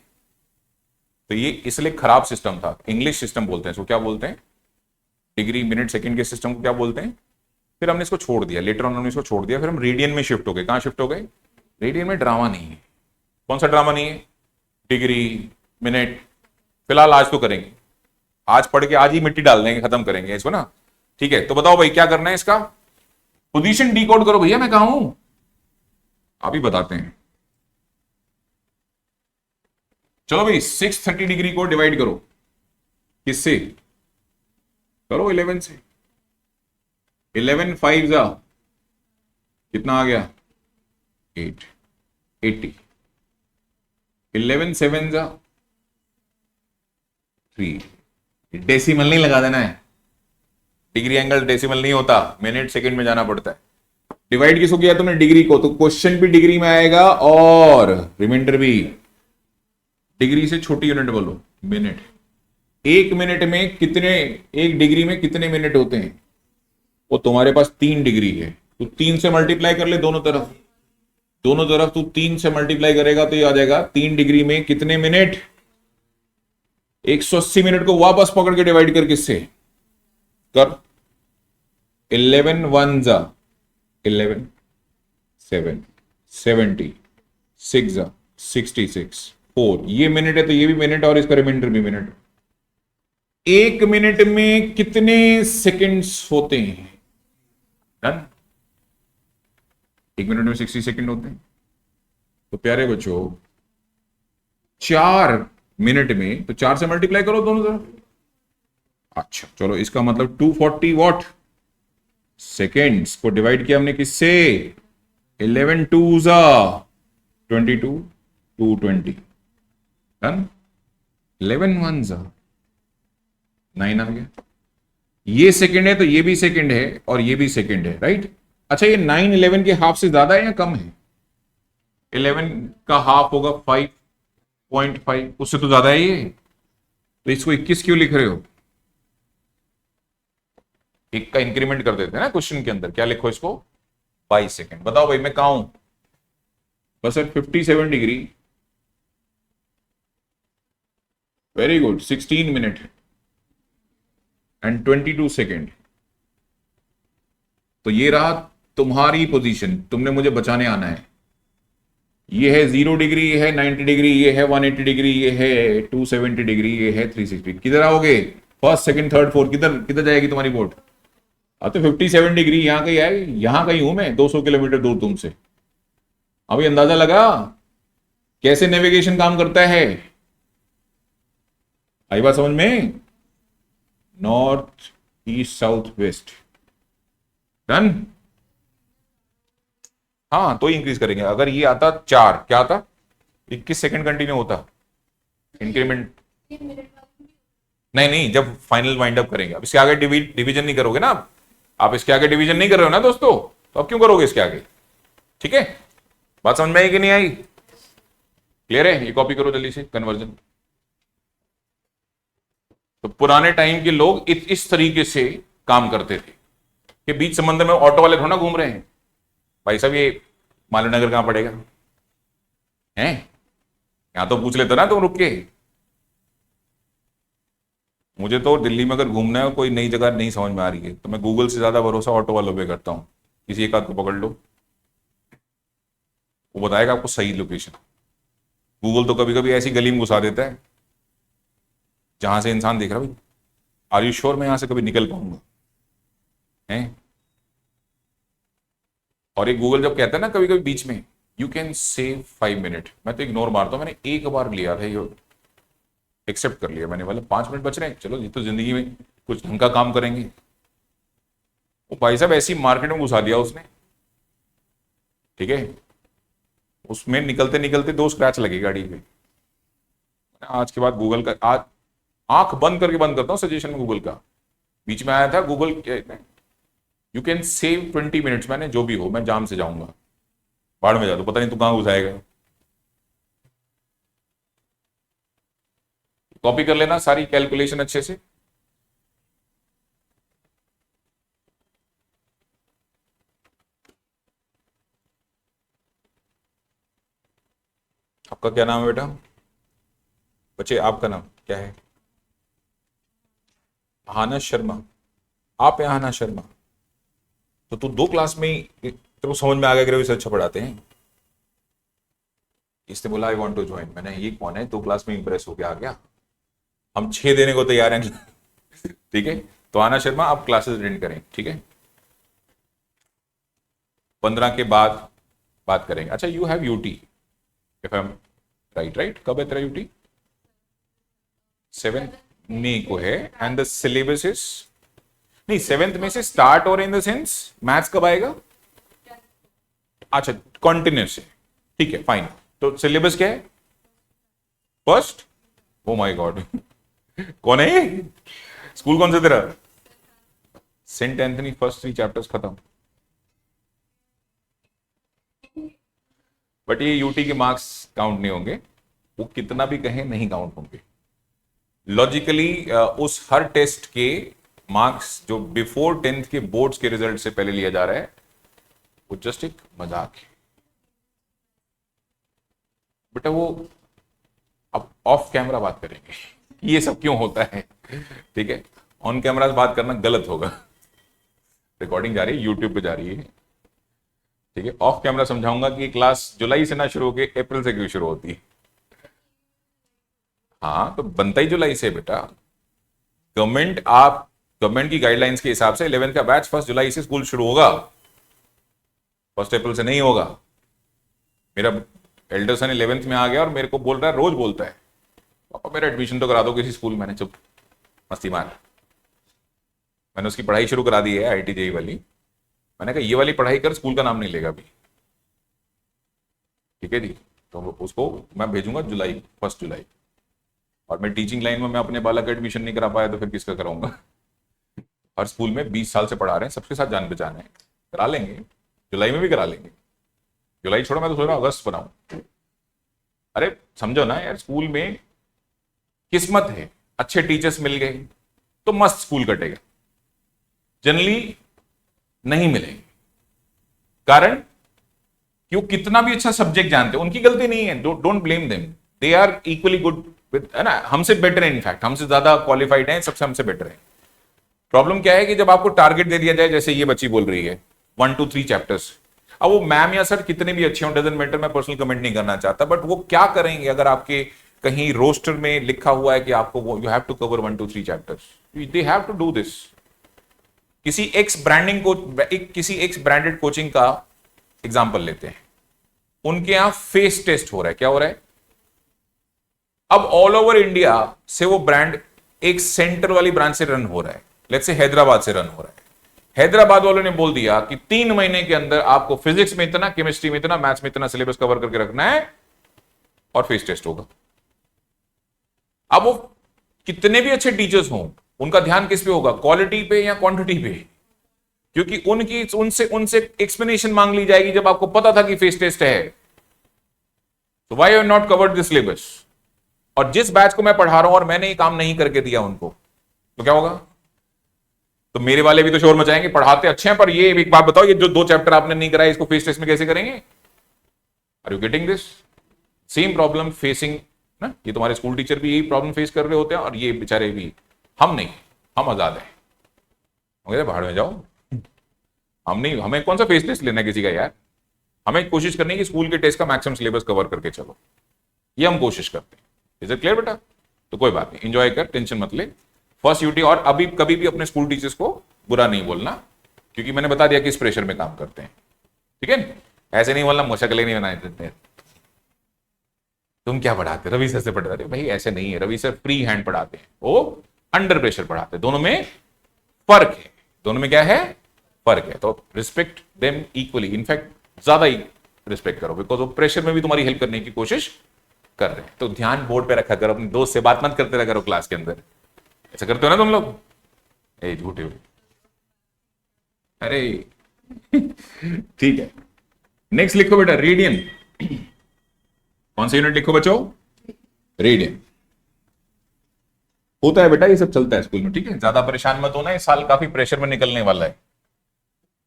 A: तो ये इसलिए खराब सिस्टम था। इंग्लिश सिस्टम बोलते हैं इसको। क्या बोलते हैं? डिग्री मिनट सेकंड के सिस्टम को क्या बोलते हैं? फिर हमने इसको छोड़ दिया, लेटर ऑन हमने इसको छोड़ दिया। फिर हम रेडियन में शिफ्ट हो गए। कहां शिफ्ट हो गए? रेडियन में ड्रामा नहीं है। कौन सा ड्रामा नहीं है? Degree minute. फिलहाल आज तो करेंगे, आज पढ़ के आज ही मिट्टी डाल देंगे, खत्म करेंगे इसको ना। ठीक है, तो बताओ भाई क्या करना है इसका? पोजीशन डिकोड करो भैया। मैं कहा हूं आप ही बताते हैं। चलो भाई 630 डिग्री को डिवाइड करो किससे? करो 11 से। 11 5 जा कितना आ गया? 8 80। 11 7 जा 3। डेसिमल नहीं लगा देना है। डिग्री एंगल डेसिमल नहीं होता, मिनट सेकंड में जाना पड़ता है। डिवाइड किसको किया तुमने? डिग्री को। तो क्वेश्चन भी डिग्री में आएगा और रिमाइंडर भी। डिग्री से छोटी यूनिट बोलो, मिनट। 1 मिनट में कितने, 1 डिग्री में कितने मिनट होते हैं? वो तुम्हारे पास 3 डिग्री है तो 3 से मल्टीप्लाई कर ले दोनों तरफ। दोनों तरफ तू 3 से मल्टीप्लाई करेगा तो ये आ जाएगा 3 डिग्री में कितने मिनट? 180 मिनट को वापस पकड़ के डिवाइड कर किससे कर? 11 1 जा 11 7 70 6 जा 66 4। ये मिनट है तो ये भी मिनट और इसका रिमाइंडर भी मिनट। 1 मिनट में कितने सेकंड्स होते हैं? डन। 1 मिनट में 60 सेकंड होते हैं। तो प्यारे बच्चों 4 मिनट में तो 4 से मल्टीप्लाई करो दोनों तरफ। अच्छा चलो, इसका मतलब 240 वॉट सेकेंड्स को डिवाइड किया हमने किससे? 11 2 जा 22 220। डन। 11 1 जा 9 आ गया। ये सेकंड है तो ये भी सेकंड है और ये भी सेकंड है, राइट। अच्छा, ये 9/11 के हाफ से ज्यादा है या कम है? 11 का हाफ होगा 5.5, उससे तो ज्यादा है ये। तो इसको 21 क्यों लिख रहे हो? एक का इंक्रीमेंट कर देते हैं ना क्वेश्चन के अंदर। क्या लिखो इसको? 22 सेकंड। बताओ भाई, मैं कहा हूं? बस at 57 degree. Very good. 16 minute and 22 second. तो ये रहा तुम्हारी पोजीशन, तुमने मुझे बचाने आना है। ये है 0 डिग्री, ये है 90 डिग्री, ये है 180 डिग्री, ये है 270 डिग्री, ये है 360। किधर आओगे? फर्स्ट, सेकंड, थर्ड, फोर्थ, किधर किधर जाएगी तुम्हारी बोट? अब तो 57 डिग्री यहां कहीं आएगी, यहां कहीं हूं मैं 200 किलोमीटर दूर तुमसे। अभी अंदाजा लगा कैसे नेविगेशन काम करता है? आई बात समझ में? North, east, south, west. Done. हाँ, तो इंक्रीज करेंगे। अगर ये आता 4, क्या आता? 21 सेकंड कंटिन्यू होता इंक्रीमेंट। नहीं नहीं, जब फाइनल वाइंड अप करेंगे। अब इसके आगे डिवीजन नहीं करोगे ना आप इसके आगे डिवीजन नहीं कर रहे हो ना दोस्तों, तो अब क्यों करोगे इसके आगे? ठीक है, बात समझ में आई कि नहीं आई? क्लियर है? ये कॉपी करो जल्दी से, कन्वर्जन। तो पुराने टाइम के लोग इस तरीके से काम करते थे कि बीच समंदर में ऑटो वाले थोड़ा घूम रहे हैं। भाई साहब, ये मालवीय नगर कहां पड़ेगा? हैं? यहां तो पूछ लेते ना तुम रुक के। मुझे तो दिल्ली में अगर घूमना है और कोई नई जगह नहीं समझ में आ रही है तो मैं गूगल से ज्यादा भरोसा ऑटो वालों पे करता हूं। किसी एक आध को पकड़ लो, वो बताएगा आपको सही लोकेशन। गूगल तो कभी कभी ऐसी गली में घुसा देता है जहां से इंसान देख रहा है, भाई आर यू श्योर मैं यहां से कभी निकल पाऊंगा? हैं? और एक गूगल जब कहता है ना कभी कभी बीच में, यू कैन सेव 5 मिनट, मैं तो इग्नोर मारता हूं। मैंने एक बार लिया था, ये एक्सेप्ट कर लिया मैंने, मतलब 5 मिनट बच रहे हैं, चलो ये तो जिंदगी में कुछ ढंग का काम करेंगे। वो भाई साहब ऐसी मार्केट में घुसा दिया उसने, ठीक है। उसमें निकलते निकलते 2 स्क्रैच लगे गाड़ी पे। आज के बाद गूगल का आज आंख बंद करके बंद करता हूं सजेशन में गूगल का। बीच में आया था Google, you can save 20 minutes, मैंने जो भी हो मैं जाम से जाऊंगा, बाढ़ में जा, तो पता नहीं तू कहां घुसाएगा। कॉपी कर लेना सारी कैलकुलेशन अच्छे से। आपका क्या नाम है बेटा? बच्चे आपका नाम क्या है? हाना शर्मा। आप हैं हाना शर्मा? तो तू 2 क्लास में ही तेरे को समझ में आ गया कि रवि सर अच्छा पढ़ाते हैं। इसने बोला आई वांट टू ज्वाइन, मैंने ये कौन है 2 क्लास में इंप्रेस होके आ गया, हम 6 देने को तैयार हैं। ठीक है, तो आना शर्मा आप क्लासेस अटेंड करें, ठीक है। 15 के बाद बात करेंगे। अच्छा, you have UT if I am right? कब है तेरा यूटी? 7 मई को है। एंड द सिलेबस इज, नहीं 7th में से स्टार्ट हो रहे इन द सेंस मैथ्स कब आएगा? अच्छा, कॉन्टिन्यूस है, ठीक है फाइन। तो सिलेबस क्या है? फर्स्ट? ओ माय गॉड, कौन है ये? स्कूल कौन सा तेरा? सेंट एंथनी, फर्स्ट 3 चैप्टर्स खत्म। बट ये यूटी के मार्क्स काउंट नहीं होंगे, वो कितना भी कहें नहीं काउंट होंगे। लॉजिकली उस हर टेस्ट के मार्क्स जो बिफोर 10th के बोर्ड्स के रिजल्ट से पहले लिया जा रहा है, वो जस्ट एक मजाक है बेटा। वो अब ऑफ कैमरा बात करेंगे ये सब क्यों होता है, ठीक है। ऑन कैमरा बात करना गलत होगा। रिकॉर्डिंग जा रही है, यूट्यूब पे जा रही है, ठीक है। ऑफ कैमरा समझाऊंगा कि क्लास जुलाई से ना शुरू होकर अप्रैल से क्यों शुरू होती है। हाँ, तो बनता ही जुलाई से बेटा। गवर्नमेंट की गाइडलाइंस के हिसाब से 11th का बैच 1 जुलाई से स्कूल शुरू होगा, 1 अप्रैल से नहीं होगा। मेरा एल्डर सन 11th में आ गया और मेरे को बोल रहा है, रोज बोलता है, पापा मेरा एडमिशन तो करा दो किसी स्कूल। मैंने चुप, मस्ती मार। मैंने उसकी पढ़ाई शुरू करा दी है IIT JEE वाली। मैंने कहा ये वाली पढ़ाई कर, स्कूल का नाम नहीं लेगा अभी, ठीक है जी। तो उसको मैं भेजूंगा 1 जुलाई। और मैं टीचिंग लाइन में मैं अपने बालक का एडमिशन नहीं करा पाया तो फिर किसका कराऊंगा? हर स्कूल में 20 साल से पढ़ा रहे हैं, सबके साथ जान पहचान है, करा लेंगे, जुलाई में भी करा लेंगे। जुलाई छोड़ो, मैं तो सोच रहा हूं अगस्त बनाऊं। अरे समझो ना यार, स्कूल में किस्मत है, अच्छे टीचर्स मिल गए तो मस्त स्कूल कटेगा, जनरली नहीं मिलेंगे। कारण कि वो कितना भी अच्छा सब्जेक्ट जानते हैं, उनकी गलती नहीं है, don't blame them, they are equally good with, है ना, हमसे बेटर है, इनफैक्ट हमसे ज्यादा क्वालिफाइड हैं, सबसे हमसे बेटर है। प्रॉब्लम क्या है कि जब आपको टारगेट दे दिया जाए, जैसे ये बच्ची बोल रही है 1 to 3 चैप्टर्स, अब वो मैम या सर कितने भी अच्छे हो, डजंट मैटर, मैं पर्सनल कमेंट नहीं करना चाहता, बट वो क्या करेंगे अगर आपके कहीं रोस्टर में लिखा हुआ है कि आपको वो you have to cover 1 to 3 chapters, they have to do this. किसी एक्स ब्रांडिंग को, किसी एक्स ब्रांडेड कोचिंग का एग्जांपल लेते हैं, उनके यहां फेस टेस्ट हो रहा है, क्या हो रहा है, अब ऑल ओवर इंडिया से वो ब्रांड एक सेंटर वाली ब्रांच से रन हो रहा है, लेट्स से हैदराबाद से रन हो रहा है। हैदराबाद वालों ने बोल दिया कि 3 महीने के अंदर आपको फिजिक्स में इतना, केमिस्ट्री में इतना, मैथ्स में इतना सिलेबस कवर करके रखना है और फेस टेस्ट होगा। अब वो कितने भी अच्छे टीचर्स हों, उनका ध्यान किस पे होगा, क्वालिटी पे या क्वांटिटी पे, क्योंकि उनकी उनसे एक्सप्लेनेशन मांग ली जाएगी जब आपको पता था कि फेस टेस्ट है। तो why you not covered this syllabus. और जिस बैच को मैं पढ़ा रहा हूं और मैंने ये काम नहीं करके दिया उनको, तो क्या होगा, तो मेरे वाले भी तो शोर मचाएंगे, पढ़ाते अच्छे हैं पर ये एक बात बताओ, ये जो 2 चैप्टर आपने नहीं कराए इसको फेस टेस्ट में कैसे करेंगे। Are you getting this? Same problem facing ना, ये तुम्हारे स्कूल टीचर भी यही प्रॉब्लम फेस कर रहे होते हैं, और ये बेचारे भी, हम नहीं, हम आजाद हैं, हम बाहर में जाओ, हम नहीं, हमें कौन सा फेस टेस्ट लेना है किसी का यार, हमें कोशिश करनी है कि स्कूल के टेस्ट का मैक्सिमम सिलेबस कवर करके चलो, ये हम कोशिश करते हैं। इज इट क्लियर बेटा? तो कोई बात नहीं, एंजॉय कर, टेंशन मत ले, फर्स्ट यूटी। और अभी कभी भी अपने स्कूल टीचर्स को बुरा नहीं बोलना, क्योंकि मैंने बता दिया कि इस प्रेशर में काम करते हैं, ठीक है? ऐसे नहीं बोलना, मुशक्लें नहीं बनाए देते, तुम क्या पढ़ाते, रवि सर से पढ़ाते भाई, ऐसे नहीं है, रवि सर फ्री हैंड पढ़ाते हैं, वो अंडर प्रेशर पढ़ाते हैं, दोनों में फर्क है, दोनों में क्या है, फर्क है। तो रिस्पेक्ट देम इक्वली, इनफैक्ट ज्यादा ही रिस्पेक्ट करो, बिकॉज वो प्रेशर में भी तुम्हारी हेल्प करने की कोशिश कर रहे हैं। तो ध्यान बोर्ड पे रखा करो, अपने दोस्त से बात मत करते रहा करो क्लास के अंदर, ऐसा करते हो ना तुम लोग, ए झूठे हो, अरे ठीक है। नेक्स्ट लिखो बेटा, रेडियन, कौन सा यूनिट लिखो बच्चों, रेडियन। होता है बेटा, ये सब चलता है स्कूल में, ठीक है, ज्यादा परेशान मत होना, इस साल काफी प्रेशर में निकलने वाला है,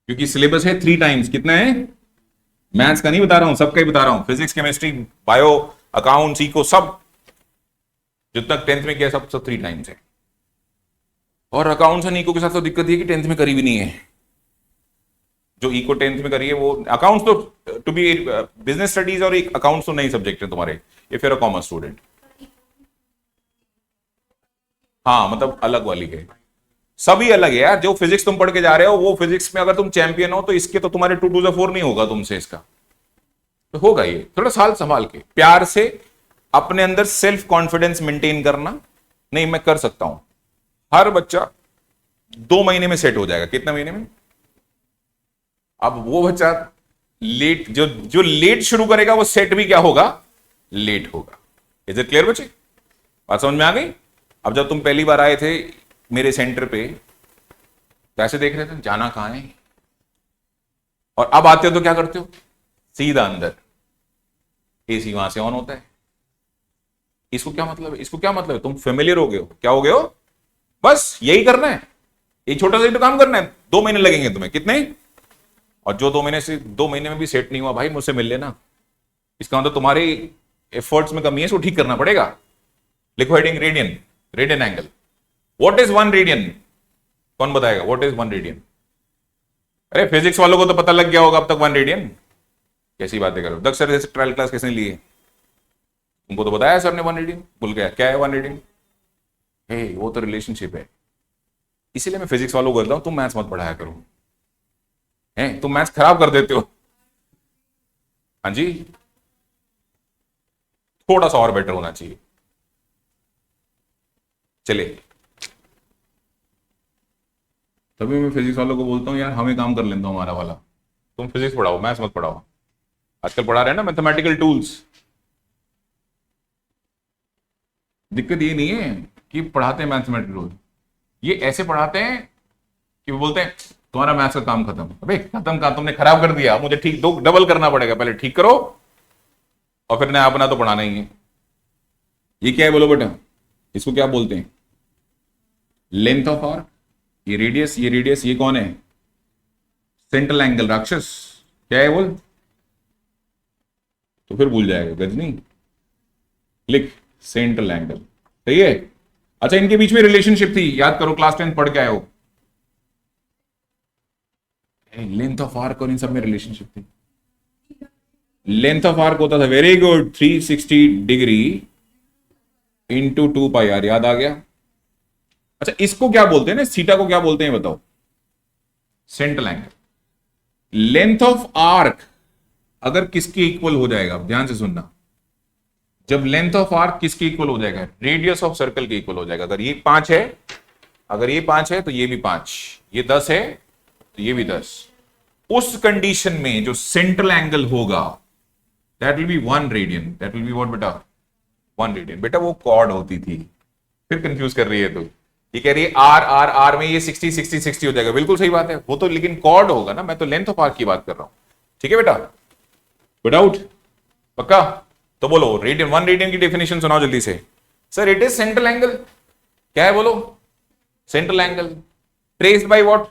A: क्योंकि सिलेबस है 3 टाइम्स, कितना है, मैथ्स का नहीं बता रहा हूं, सबका ही बता रहा हूं, physics, chemistry, bio, accounts, eco, सब जितना 10th में किया सब 3 टाइम्स है। और अकाउंट्स और इको के साथ तो दिक्कत है कि 10th में करी भी नहीं है, जो इको 10th में करी है वो, अकाउंट्स तो टू बी बिजनेस स्टडीज और अकाउंट्स तो नई सब्जेक्ट है तुम्हारे, if you are a commerce student, हाँ मतलब अलग वाली है, सभी अलग है यार। जो फिजिक्स तुम पढ़ के जा रहे हो, वो फिजिक्स में अगर तुम चैंपियन हो तो इसके तो तुम्हारे 2 2 4 नहीं होगा तुमसे, इसका तो होगा। ये थोड़ा साल संभाल के, प्यार से, अपने अंदर सेल्फ कॉन्फिडेंस मेंटेन करना, नहीं मैं कर सकता हूं। हर बच्चा 2 महीने में सेट हो जाएगा, कितने महीने में। अब वो बच्चा लेट, जो लेट शुरू करेगा वो सेट भी क्या होगा, लेट होगा। इज इट क्लियर बच्चे, बात समझ में आ गई? अब जब तुम पहली बार आए थे मेरे सेंटर पे, तो ऐसे देख रहे थे जाना कहां है, और अब आते हो तो क्या करते हो, सीधा अंदर, एसी वहां से ऑन होता है। इसको क्या मतलब है, इसको क्या मतलब है, तुम फेमिलियर हो गए हो, क्या हो गए हो, बस यही करना है, ये छोटा सा तो काम करना है। 2 महीने लगेंगे तुम्हें, कितने, और जो 2 महीने में भी सेट नहीं हुआ भाई, मुझसे मिल लेना, इसका मतलब तुम्हारे एफर्ट्स में कमी है, इसको ठीक करना पड़ेगा। लिखो heading, radian, radian angle. What is 1 radian, कौन बताएगा व्हाट इज 1 रेडियन? अरे फिजिक्स वालों को तो पता लग गया होगा अब तक 1 रेडियन, कैसी बातें करो। दक्ष सर जैसे ट्रायल क्लास किसने लिए, तुमको तो बताया सर ने 1 रेडियन, भूल गया क्या है 1 रेडियन? हे वो तो रिलेशनशिप है, इसीलिए मैं फिजिक्स वालों को कहता हूं तुम मैथ्स मत पढ़ाया करो, हैं तुम मैथ्स खराब कर देते हो। हाँ जी, थोड़ा सा और बेटर होना चाहिए। चलिए, तभी मैं फिजिक्स वालों को बोलता हूं यार हमें काम कर लेता हूं हमारा वाला, तुम फिजिक्स पढ़ाओ, मैथ्स मत पढ़ाओ। आजकल पढ़ा रहे हैं ना मैथमेटिकल टूल्स। दिक्कत ये नहीं है कि पढ़ाते हैं मैथमेटिकल टूल, ये ऐसे पढ़ाते हैं कि वो बोलते हैं तुम्हारा मैथ्स का काम खत्म। अबे खत्म कहा, तुमने खराब कर दिया, मुझे ठीक दो डबल करना पड़ेगा, पहले ठीक करो और फिर नया अपना तो पढ़ाना ही है। ये क्या है बोलो बेटा, इसको क्या बोलते हैं? Length of arc. ये रेडियस, ये रेडियस, ये कौन है? Central angle. राक्षस क्या है बोल? तो फिर भूल जाएगा गजनी, लिख सेंट्रल एंगल। सही है। अच्छा, इनके बीच में रिलेशनशिप थी, याद करो, क्लास 10 पढ़ के आए हो। लेंथ ऑफ आर्क और इन सब में रिलेशनशिप थी। लेंथ ऑफ आर्क होता था, very good, 360 degree into 2 pi r, याद आ गया। अच्छा, इसको क्या बोलते हैं ना, थीटा को क्या बोलते हैं बताओ? Central angle. Length of arc अगर किसके इक्वल हो जाएगा, ध्यान से सुनना, जब लेंथ ऑफ आर्क किसके इक्वल हो जाएगा? रेडियस ऑफ सर्कल के इक्वल हो जाएगा। अगर ये 5 है, अगर ये 5 है तो ये भी 5, ये 10 है तो ये भी 10। उस कंडीशन में जो सेंट्रल एंगल होगा that will be 1 radian. That will be what बेटा? 1 रेडियन। बेटा वो कॉर्ड होती थी, फिर कंफ्यूज कर रही है तू। ये कह रही है आर आर आर में ये 60 60 60 हो जाएगा, बिल्कुल सही बात है वो तो, लेकिन कॉर्ड होगा ना, मैं तो लेंथ ऑफ आर्क की बात कर रहा हूं। ठीक है बेटा, विदाउट पक्का? तो बोलो रेडियन, 1 रेडियन की डेफिनेशन सुनाओ जल्दी से। Sir it is central angle. क्या है बोलो? Central angle traced by what?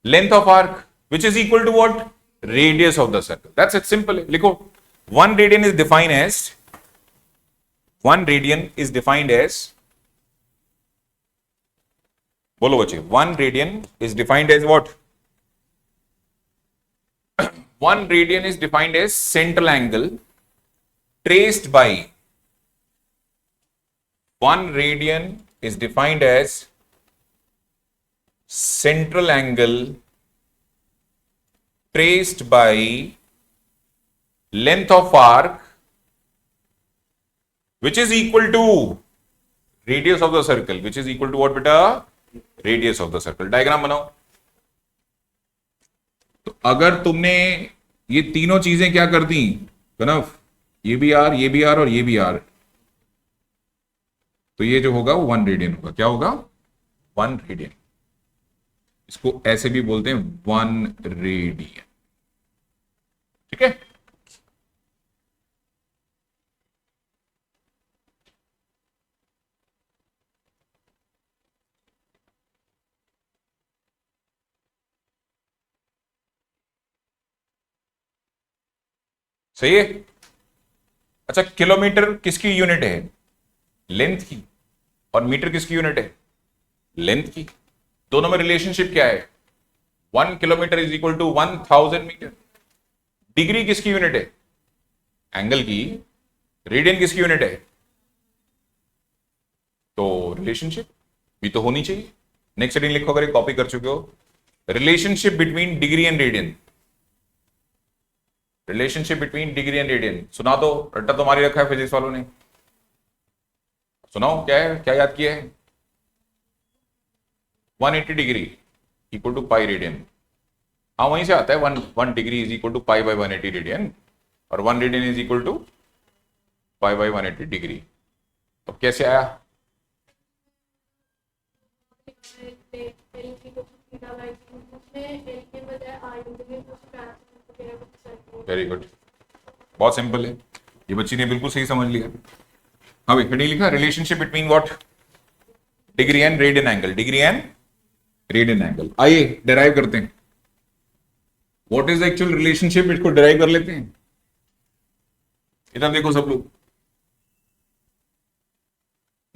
A: Length of arc which is equal to what? Radius of the circle. That's it, simple है। लिखो 1 radian is defined as, 1 radian is defined as, बोलो बच्चे, 1 radian is defined as what? 1 radian is defined as central angle traced by, 1 radian is defined as central angle traced by length of arc which is equal to radius of the circle, which is equal to what beta? Radius of the circle. Diagram बनाओ। तो अगर तुमने ये तीनों चीजें क्या कर दी कनफ, ये भी आर, ये भी आर और ये भी आर, तो ये जो होगा वो 1 रेडियन होगा। क्या होगा? 1 रेडियन। इसको ऐसे भी बोलते हैं 1 रेडियन। ठीक है। सही है। अच्छा, किलोमीटर किसकी यूनिट है? लेंथ की। और मीटर किसकी यूनिट है? लेंथ की। दोनों में रिलेशनशिप क्या है? 1 kilometre is equal to 1000 metre. Degree किसकी यूनिट है? एंगल की। रेडियन किसकी यूनिट है? तो रिलेशनशिप भी तो होनी चाहिए। नेक्स्ट हेडिंग लिखो, अगर कॉपी कर चुके हो, relationship between degree and radian. Relationship between degree and radian सुना दो, रट्टा तुम्हारी रखा है फिजिक्स वालों ने, सुनाओ क्या है, क्या याद किया है? 180 degree equal to pi radian. हाँ वहीं से आता है, 1 degree is equal to pi by 180 radian, और 1 radian is equal to pi by 180 degree. तो कैसे आया? वेरी गुड, बहुत सिंपल है, ये बच्ची ने बिल्कुल सही समझ लिया। हाँ भाई, हेडिंग लिखा relationship between what? Degree and radian angle. Degree and radian angle. आइए डिराइव करते हैं। What is the actual relationship, इसको डिराइव कर लेते हैं। इधर देखो सब लोग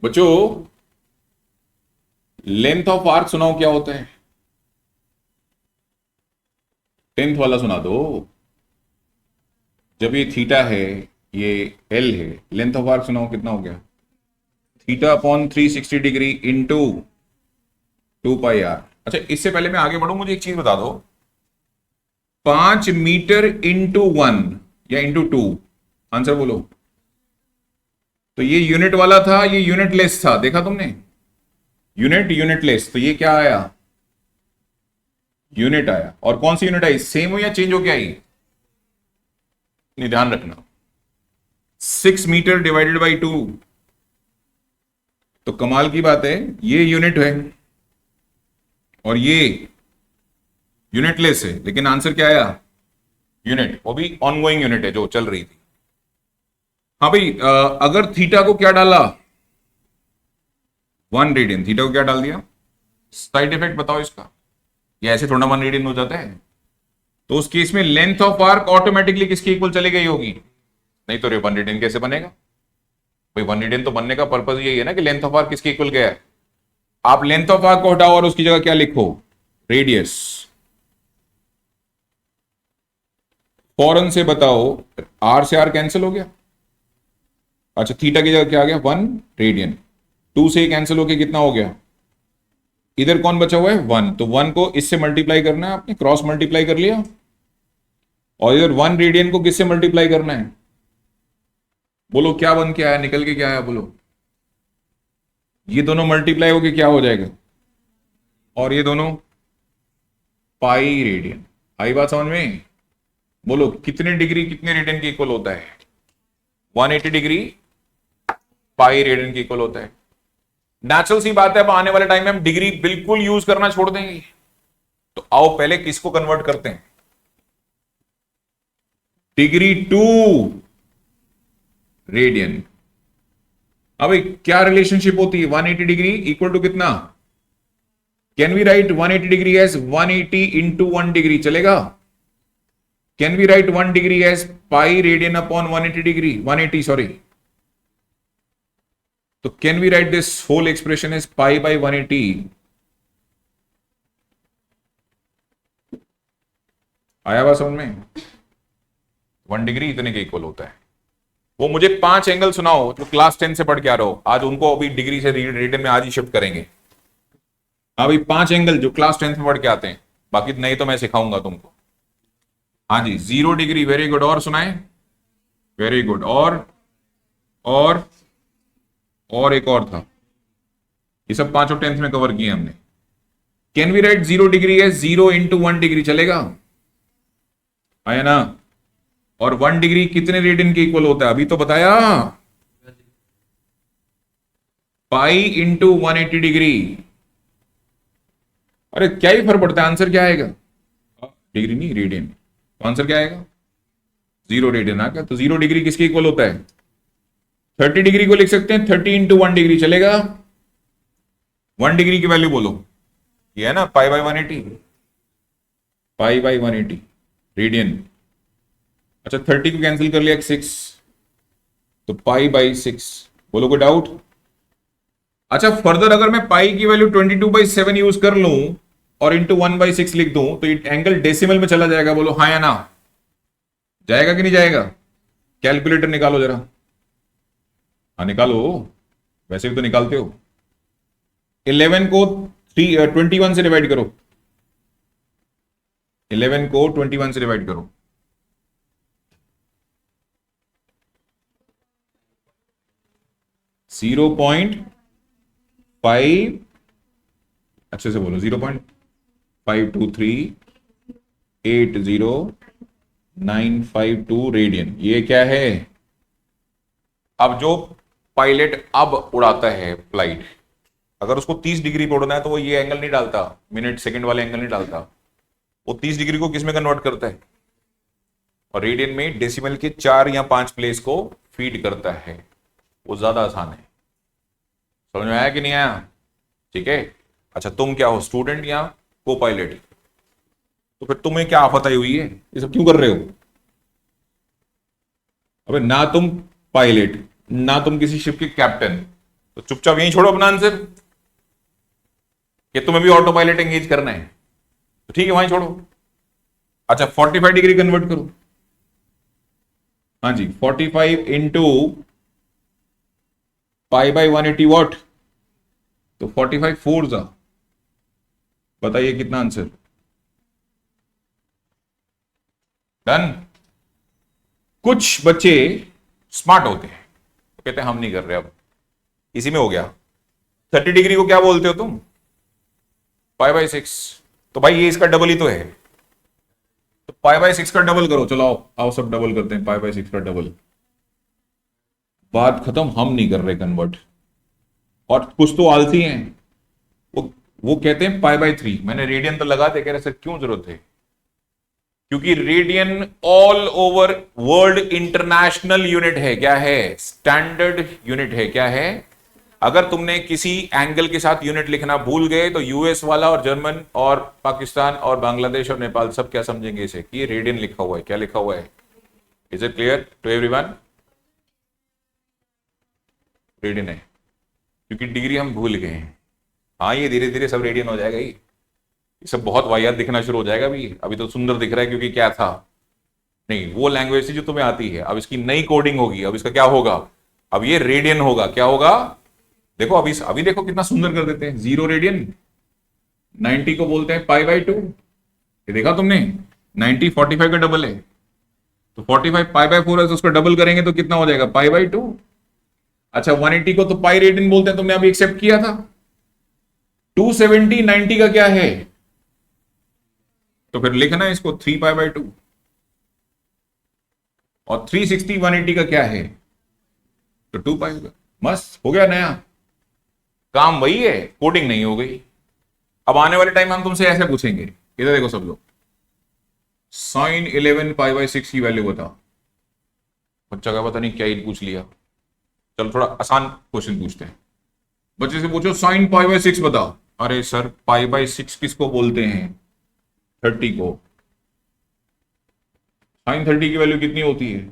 A: बच्चों, लेंथ ऑफ आर्क सुनाओ क्या होता है? 10th वाला सुना दो। जब ये थीटा है, ये एल है, लेंथ ऑफ आर्क सुनाओ कितना हो गया? Theta upon 360 degree into 2 pi r. अच्छा, इससे पहले मैं आगे बढ़ूं, मुझे एक चीज बता दो, 5 मीटर इंटू 1 या इंटू 2, आंसर बोलो। तो ये यूनिट वाला था, ये यूनिट लेस था, देखा तुमने? यूनिट यूनिट लेस, तो ये क्या आया? यूनिट आया। और कौन सी यूनिट आई? सेम हो या चेंज हो क्या आई? नहीं, ध्यान रखना, 6 मीटर डिवाइडेड बाई 2, तो कमाल की बात है, ये यूनिट है और ये यूनिटलेस है, लेकिन आंसर क्या आया? यूनिट, वो भी ऑनगोइंग यूनिट है जो चल रही थी। हाँ भाई, अगर थीटा को क्या डाला, 1 रेडियन, थीटा को क्या डाल दिया, साइड इफेक्ट बताओ इसका। ये ऐसे थोड़ा 1 रेडियन हो जाता है, तो उस केस में लेंथ ऑफ आर्क ऑटोमेटिकली किसकी इक्वल चली गई होगी? नहीं तो 1 रेडियन कैसे बनेगा भाई? 1 रेडियन तो बनने का पर्पज यही है ना कि लेंथ ऑफ आर्क किसकी इक्वल गया है। आप लेंथ ऑफ आर्क को हटाओ और उसकी जगह क्या लिखो? रेडियस। फौरन से बताओ, आर से आर कैंसिल हो गया। अच्छा, थीटा की जगह क्या आ गया? 1 रेडियन। 2 से कैंसिल होके कितना हो गया? इधर कौन बचा हुआ है? 1। तो 1 को इससे मल्टीप्लाई करना है आपने, क्रॉस मल्टीप्लाई कर लिया। और इधर 1 रेडियन को किससे मल्टीप्लाई करना है? बोलो क्या बन के आया, निकल के क्या आया? बोलो। ये दोनों मल्टीप्लाई होके क्या हो जाएगा? और ये दोनों पाई रेडियन। आई बात समझ में? बोलो कितने डिग्री कितने रेडियन की इक्वल होता है? 180 डिग्री पाई रेडियन की इक्वल होता है। नेचुरल सी बात है, अब आने वाले टाइम में हम डिग्री बिल्कुल यूज करना छोड़ देंगे। तो आओ पहले किसको कन्वर्ट करते हैं? Degree to radian. अब क्या रिलेशनशिप होती है? 180 डिग्री इक्वल टू कितना? Can we write 180 degree as 180 into 1 degree? चलेगा? Can we write 1 degree as pi radian upon 180 degree, 180 sorry. तो can we write this whole expression as pi by 180? आया बात समझ में? 1 डिग्री इतने के इक्वल होता है। वो मुझे 5 एंगल सुनाओ जो क्लास 10 से पढ़ के आ रहे हो, आज उनको अभी डिग्री से रेडियन में आज ही शिफ्ट करेंगे। अभी 5 एंगल जो क्लास 10 में पढ़ के आते हैं, बाकी नहीं तो मैं सिखाऊंगा तुमको। हाँ जी, 0 डिग्री, वेरी गुड। और सुनाए? Very good. और एक और था। ये सब 5 और 10th में कवर किए हमने। कैन वी राइट 0 डिग्री है 0 इंटू 1 डिग्री? चलेगा? आया ना? और 1 डिग्री कितने रेडियन के इक्वल होता है? अभी तो बताया, पाई इंटू 180 डिग्री। अरे क्या ही फर्क पड़ता है, आंसर क्या आएगा? डिग्री नहीं, रेडियन। तो आंसर क्या आएगा? 0 रेडियन आ गया। तो 0 डिग्री किसके इक्वल होता है? 30 डिग्री को लिख सकते हैं 30 इंटू 1 डिग्री। चलेगा? 1 डिग्री की वैल्यू बोलो, ये है ना पाई बाई 180, पाई बाई 180 रेडियन। अच्छा, 30 को कैंसिल कर लिया 6, तो पाई बाई 6। बोलो कोई डाउट? अच्छा, फर्दर अगर मैं पाई की वैल्यू 22/7 यूज कर लूं और इंटू 1/6 लिख दूं तो एंगल डेसिमल में चला जाएगा। बोलो हाँ या ना? जाएगा कि नहीं जाएगा? कैलकुलेटर निकालो जरा। हाँ निकालो, वैसे भी तो निकालते हो। 11 को 21 से डिवाइड करो। 11 को 21 से डिवाइड करो। 0.5, अच्छे से बोलो, 0.52380952 रेडियन। ये क्या है? अब जो पायलट अब उड़ाता है फ्लाइट, अगर उसको 30 डिग्री पे उड़ना है तो वो ये एंगल नहीं डालता, मिनट सेकंड वाले एंगल नहीं डालता। वो 30 डिग्री को किस में कन्वर्ट करता है? और रेडियन में डेसिमल के 4 या 5 प्लेस को फीड करता है। वो ज्यादा आसान है। समझ में आया कि नहीं आया? ठीक है। अच्छा, तुम क्या हो, स्टूडेंट या को पायलट? तो फिर तुम्हें क्या आफत आई हुई है? ये सब क्यों कर रहे हो? अबे ना तुम पायलट, ना तुम किसी शिप के कैप्टन, तो चुपचाप यहीं छोड़ो अपना आंसर। कि तुम्हें भी ऑटो पायलट एंगेज करना है तो ठीक है, वहीं छोड़ो। अच्छा, 45 डिग्री कन्वर्ट करो। हाँ जी, 45 इंटू पाई बाई 180 वॉट, तो 45 4 जा, बताइए कितना आंसर? डन। कुछ बच्चे स्मार्ट होते हैं तो कहते हैं हम नहीं कर रहे, अब इसी में हो गया। 30 डिग्री को क्या बोलते हो तुम? Pi by 6। तो भाई ये इसका डबल ही तो है, तो पाई बाई 6 का डबल करो। चलो आओ आओ सब डबल करते हैं, पाई बाई 6 का डबल। बात खत्म, हम नहीं कर रहे कन्वर्ट। और कुछ तो आलसी हैं, वो वो कहते हैं पाई बाय 3। मैंने रेडियन तो लगा दे, कह रहे सर क्यों जरूरत है? क्योंकि radian all over world international unit है। क्या है? स्टैंडर्ड यूनिट है। क्या है? अगर तुमने किसी एंगल के साथ यूनिट लिखना भूल गए तो यूएस वाला और जर्मन और पाकिस्तान और बांग्लादेश और नेपाल सब क्या समझेंगे इसे कि ये रेडियन लिखा हुआ है। क्या लिखा हुआ है? Is it clear to everyone? Radian है, क्योंकि डिग्री हम भूल गए हैं। हाँ, ये धीरे धीरे सब रेडियन हो जाएगा। ये सब बहुत वाहियात दिखना शुरू हो जाएगा। अभी तो सुंदर दिख रहा है क्योंकि क्या था, नहीं वो लैंग्वेज थी जो तुम्हें आती है। अब इसकी नई कोडिंग होगी। अब इसका क्या होगा? अब ये रेडियन होगा। क्या होगा? देखो अभी देखो कितना सुंदर कर देते हैं। 0 रेडियन। 90 को बोलते हैं पाई बाय 2। ये देखा तुमने? 90 45 का डबल है, तो 45 पाई बाय 4 है, तो उसको डबल करेंगे तो कितना हो जाएगा? Pi by 2। अच्छा, 180 को तो पाई रेडियन बोलते हैं, तुमने अभी एक्सेप्ट किया था। 270 90 का क्या है? तो फिर लिखना है इसको 3 पाई बाय 2। और 360 180 का क्या है? तो 2 पाई। मस्त हो गया नया काम। वही है, कोडिंग नहीं हो गई। अब आने वाले टाइम हम तुमसे ऐसे पूछेंगे, इधर देखो सब लोग, साइन 11 पाई बाय 6 की वैल्यू बताओ। बच्चा का पता नहीं क्या ही पूछ लिया। चलो थोड़ा आसान क्वेश्चन पूछते हैं। बच्चे से पूछो साइन पाई बाय 6 बताओ। अरे सर पाई बाय 6 किसको बोलते हैं? 30 को। साइन 30 की वैल्यू कितनी होती है?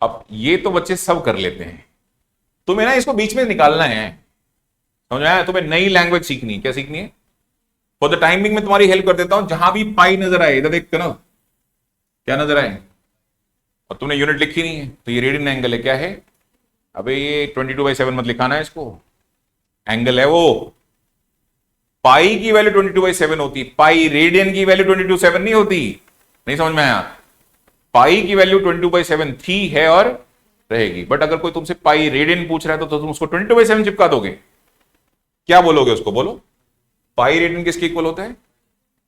A: अब ये तो बच्चे सब कर लेते हैं, तुम्हें ना इसको बीच में निकालना है। समझ आया? तुम्हें नई लैंग्वेज सीखनी है। क्या सीखनी है? फॉर द टाइमिंग में तुम्हारी हेल्प कर देता हूं। जहां भी पाई नजर आए, इधर देखते ना क्या नजर आए, और तुमने यूनिट लिखी नहीं है, तो ये रेडियन एंगल है। क्या है? अबे ये 22/7 मत लिखाना है इसको। एंगल है वो। पाई की वैल्यू 22/7 होती। पाई रेडियन की वैल्यू 22/7 नहीं होती। नहीं समझ में आया? पाई की वैल्यू 22/7 थी, है और रहेगी। बट अगर कोई तुमसे पाई रेडियन पूछ रहा है तो तुम उसको 22/7 चिपका दोगे। क्या बोलोगे उसको? बोलो। पाई रेडियन किसके इक्वल होता है?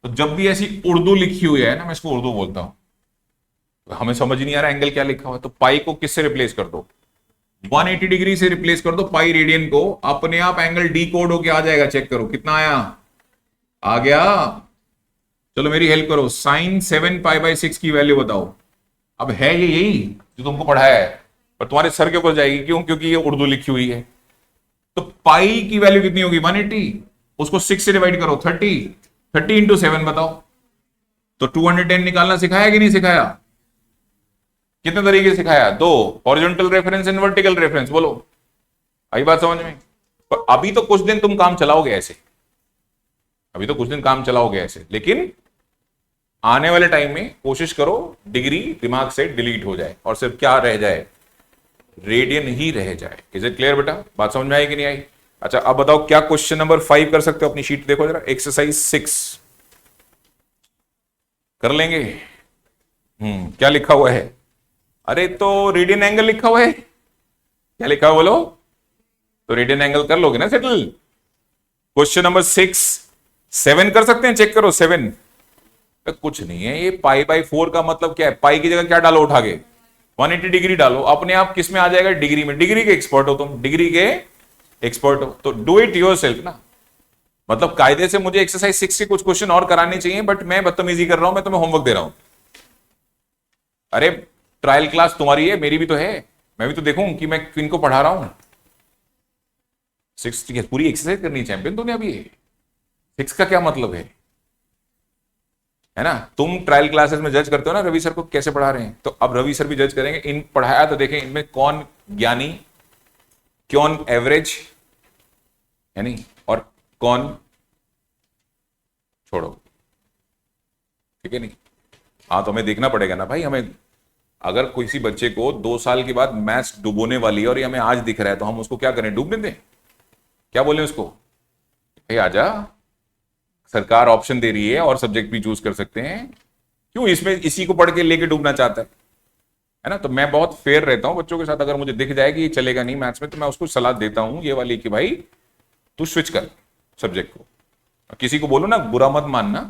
A: तो जब भी ऐसी उर्दू लिखी हुई है ना, मैं इसको उर्दू बोलता हूं, तो हमें समझ नहीं आ रहा एंगल क्या लिखा हुआ है, तो पाई को किससे रिप्लेस कर दो? 180 डिग्री से रिप्लेस कर दो पाई रेडियन को। अपने आप एंगल डी कोड होके आ जाएगा। चेक करो कितना आया। आ गया। चलो मेरी हेल्प करो। साइन 7 पाई बाय 6 की वैल्यू बताओ। अब है ये यही जो तुमको पढ़ाया है, पर तुम्हारे सर के ऊपर जाएगी। क्यों? क्योंकि ये उर्दू लिखी हुई है। तो पाई की वैल्यू कितनी होगी? 180। उसको 6 से डिवाइड करो, 30। 30 इंटू 7 बताओ। तो 210 निकालना सिखाया कि नहीं सिखाया? कितने तरीके से सिखाया? 2, horizontal reference and vertical reference. बोलो, आई बात समझ में? पर अभी तो कुछ दिन तुम काम चलाओगे ऐसे, अभी तो कुछ दिन काम चलाओगे ऐसे, लेकिन आने वाले टाइम में कोशिश करो डिग्री दिमाग से डिलीट हो जाए और सिर्फ क्या रह जाए? रेडियन ही रह जाए। इज इट क्लियर बेटा? बात समझ में आई कि नहीं आई? अच्छा अब बताओ क्या क्वेश्चन नंबर 5 कर सकते हो? अपनी शीट देखो जरा, एक्सरसाइज 6 कर लेंगे। क्या लिखा हुआ है? अरे तो रेडियन एंगल लिखा हुआ है। क्या लिखा हुआ बोलो? तो रेडियन एंगल कर लोगे ना सेटल। क्वेश्चन नंबर 6 7 कर सकते हैं? चेक करो 7। कुछ नहीं है ये। पाई बाय 4 का मतलब क्या है? पाई की जगह क्या डालो उठा के? 180 डिग्री डालो। अपने आप किस में आ जाएगा? डिग्री में। डिग्री के एक्सपर्ट हो तुम, डिग्री के एक्सपर्ट हो, तो डू इट योरसेल्फ ना। मतलब कायदे से मुझे एक्सरसाइज 6 के कुछ क्वेश्चन और कराने चाहिए, बट मैं बदतमीजी कर रहा हूं। मैं तुम्हें होमवर्क दे रहा हूं। अरे ट्रायल क्लास तुम्हारी है, मेरी भी तो है। मैं भी तो देखूं कि मैं किनको पढ़ा रहा हूं। 6 पूरी एक्सरसाइज करनी चैंपियन तूने अभी। 6 का क्या मतलब है ना? तुम ट्रायल क्लासेस में जज करते हो ना रवि सर को कैसे पढ़ा रहे हैं, तो अब रवि सर भी जज करेंगे। इन पढ़ाया तो देखें इनमें कौन ज्ञानी, कौन एवरेज है नहीं, और कौन छोड़ो। ठीक है नहीं? हाँ तो हमें देखना पड़ेगा ना भाई। हमें अगर किसी बच्चे को 2 साल के बाद मैथ्स डुबोने वाली है और ये हमें आज दिख रहा है, तो हम उसको क्या करें? डूबने दें? क्या बोले उसको? भाई आजा, सरकार ऑप्शन दे रही है और सब्जेक्ट भी चूज कर सकते हैं। क्यों इसमें इसी को पढ़ के लेके डूबना चाहता है ना? तो मैं बहुत फेयर रहता हूं बच्चों के साथ। अगर मुझे दिख जाए कि ये चलेगा नहीं मैथ्स में, तो मैं उसको सलाह देता हूं ये वाली कि भाई तू स्विच कर सब्जेक्ट को। किसी को बोलो ना, बुरा मत मानना,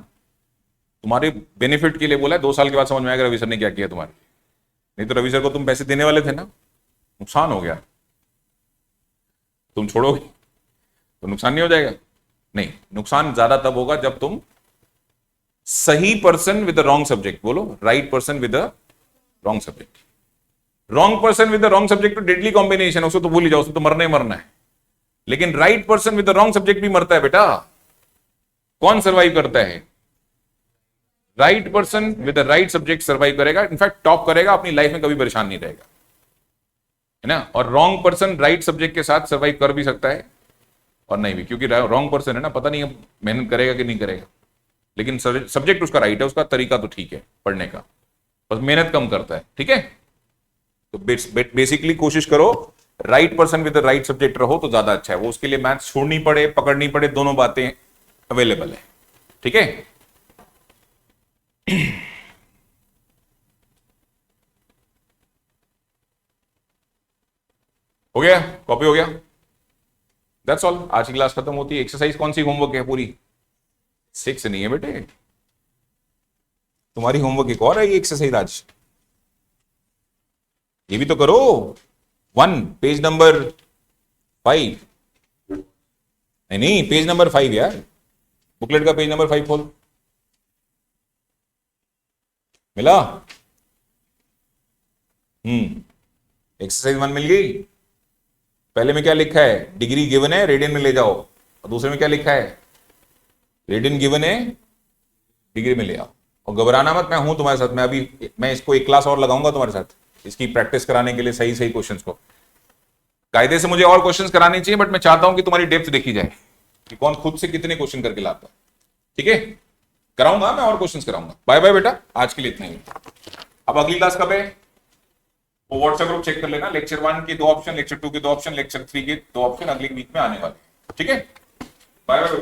A: तुम्हारे बेनिफिट के लिए बोला है। 2 साल के बाद समझ में आएगा रवि सर ने क्या किया तुम्हारे। नहीं तो रवि सर को तुम पैसे देने वाले थे ना, नुकसान हो गया। तुम छोड़ोगे? तो नुकसान नहीं हो जाएगा? नहीं, नुकसान ज्यादा तब होगा जब तुम सही person with the wrong subject बोलो, right person with the wrong subject. Wrong person with the wrong subject तो डेडली कॉम्बिनेशन है, उसको तो भूल ही जाओ, उसको तो मरना ही मरना है। लेकिन right person with the wrong subject भी मरता है बेटा। कौन सर्वाइव करता है? Right person with the right subject survive करेगा, इनफैक्ट टॉप करेगा, अपनी लाइफ में कभी परेशान नहीं रहेगा, है ना। और रॉन्ग पर्सन राइट सब्जेक्ट के साथ सर्वाइव कर भी सकता है और नहीं भी, क्योंकि रॉन्ग पर्सन है ना, पता नहीं मेहनत करेगा कि नहीं करेगा, लेकिन सब्जेक्ट उसका राइट है, उसका तरीका तो ठीक है पढ़ने का, बस मेहनत कम करता है, ठीक है। तो बेसिकली कोशिश करो right person with the right subject रहो तो ज्यादा अच्छा है। वो उसके लिए मैथ्स छोड़नी पड़े पकड़नी पड़े, दोनों बातें अवेलेबल है, ठीक है। हो गया, कॉपी हो गया, दैट्स ऑल। आज की क्लास खत्म होती है। एक्सरसाइज कौन सी होमवर्क है पूरी? 6 नहीं है बेटे, तुम्हारी होमवर्क एक और है ये एक्सरसाइज आज, ये भी तो करो। 1 पेज नंबर 5, नहीं पेज नंबर 5 यार, बुकलेट का पेज नंबर 5 खोल। मिला? एक्सरसाइज 1 मिल गई। पहले में क्या लिखा है? डिग्री गिवन है, रेडियन में ले जाओ। और दूसरे में क्या लिखा है? रेडियन गिवन है, डिग्री में ले आओ। और घबराना मत, मैं हूं तुम्हारे साथ। मैं इसको एक क्लास और लगाऊंगा तुम्हारे साथ, इसकी प्रैक्टिस कराने के लिए सही सही क्वेश्चंस को। कायदे से मुझे और क्वेश्चंस कराने चाहिए, बट मैं चाहता हूं कि तुम्हारी डेप्थ देखी जाए कि कौन खुद से कितने क्वेश्चन करके लाता है, ठीक है। कराऊंगा मैं और क्वेश्चंस कराऊंगा। बाय बाय बेटा, आज के लिए इतना ही। अब अगली क्लास कब है वो व्हाट्सएप ग्रुप चेक कर लेना। लेक्चर 1 के 2 ऑप्शन, लेक्चर 2 के 2 ऑप्शन, लेक्चर 3 के 2 ऑप्शन अगले वीक में आने वाले हैं, ठीक है। Bye bye.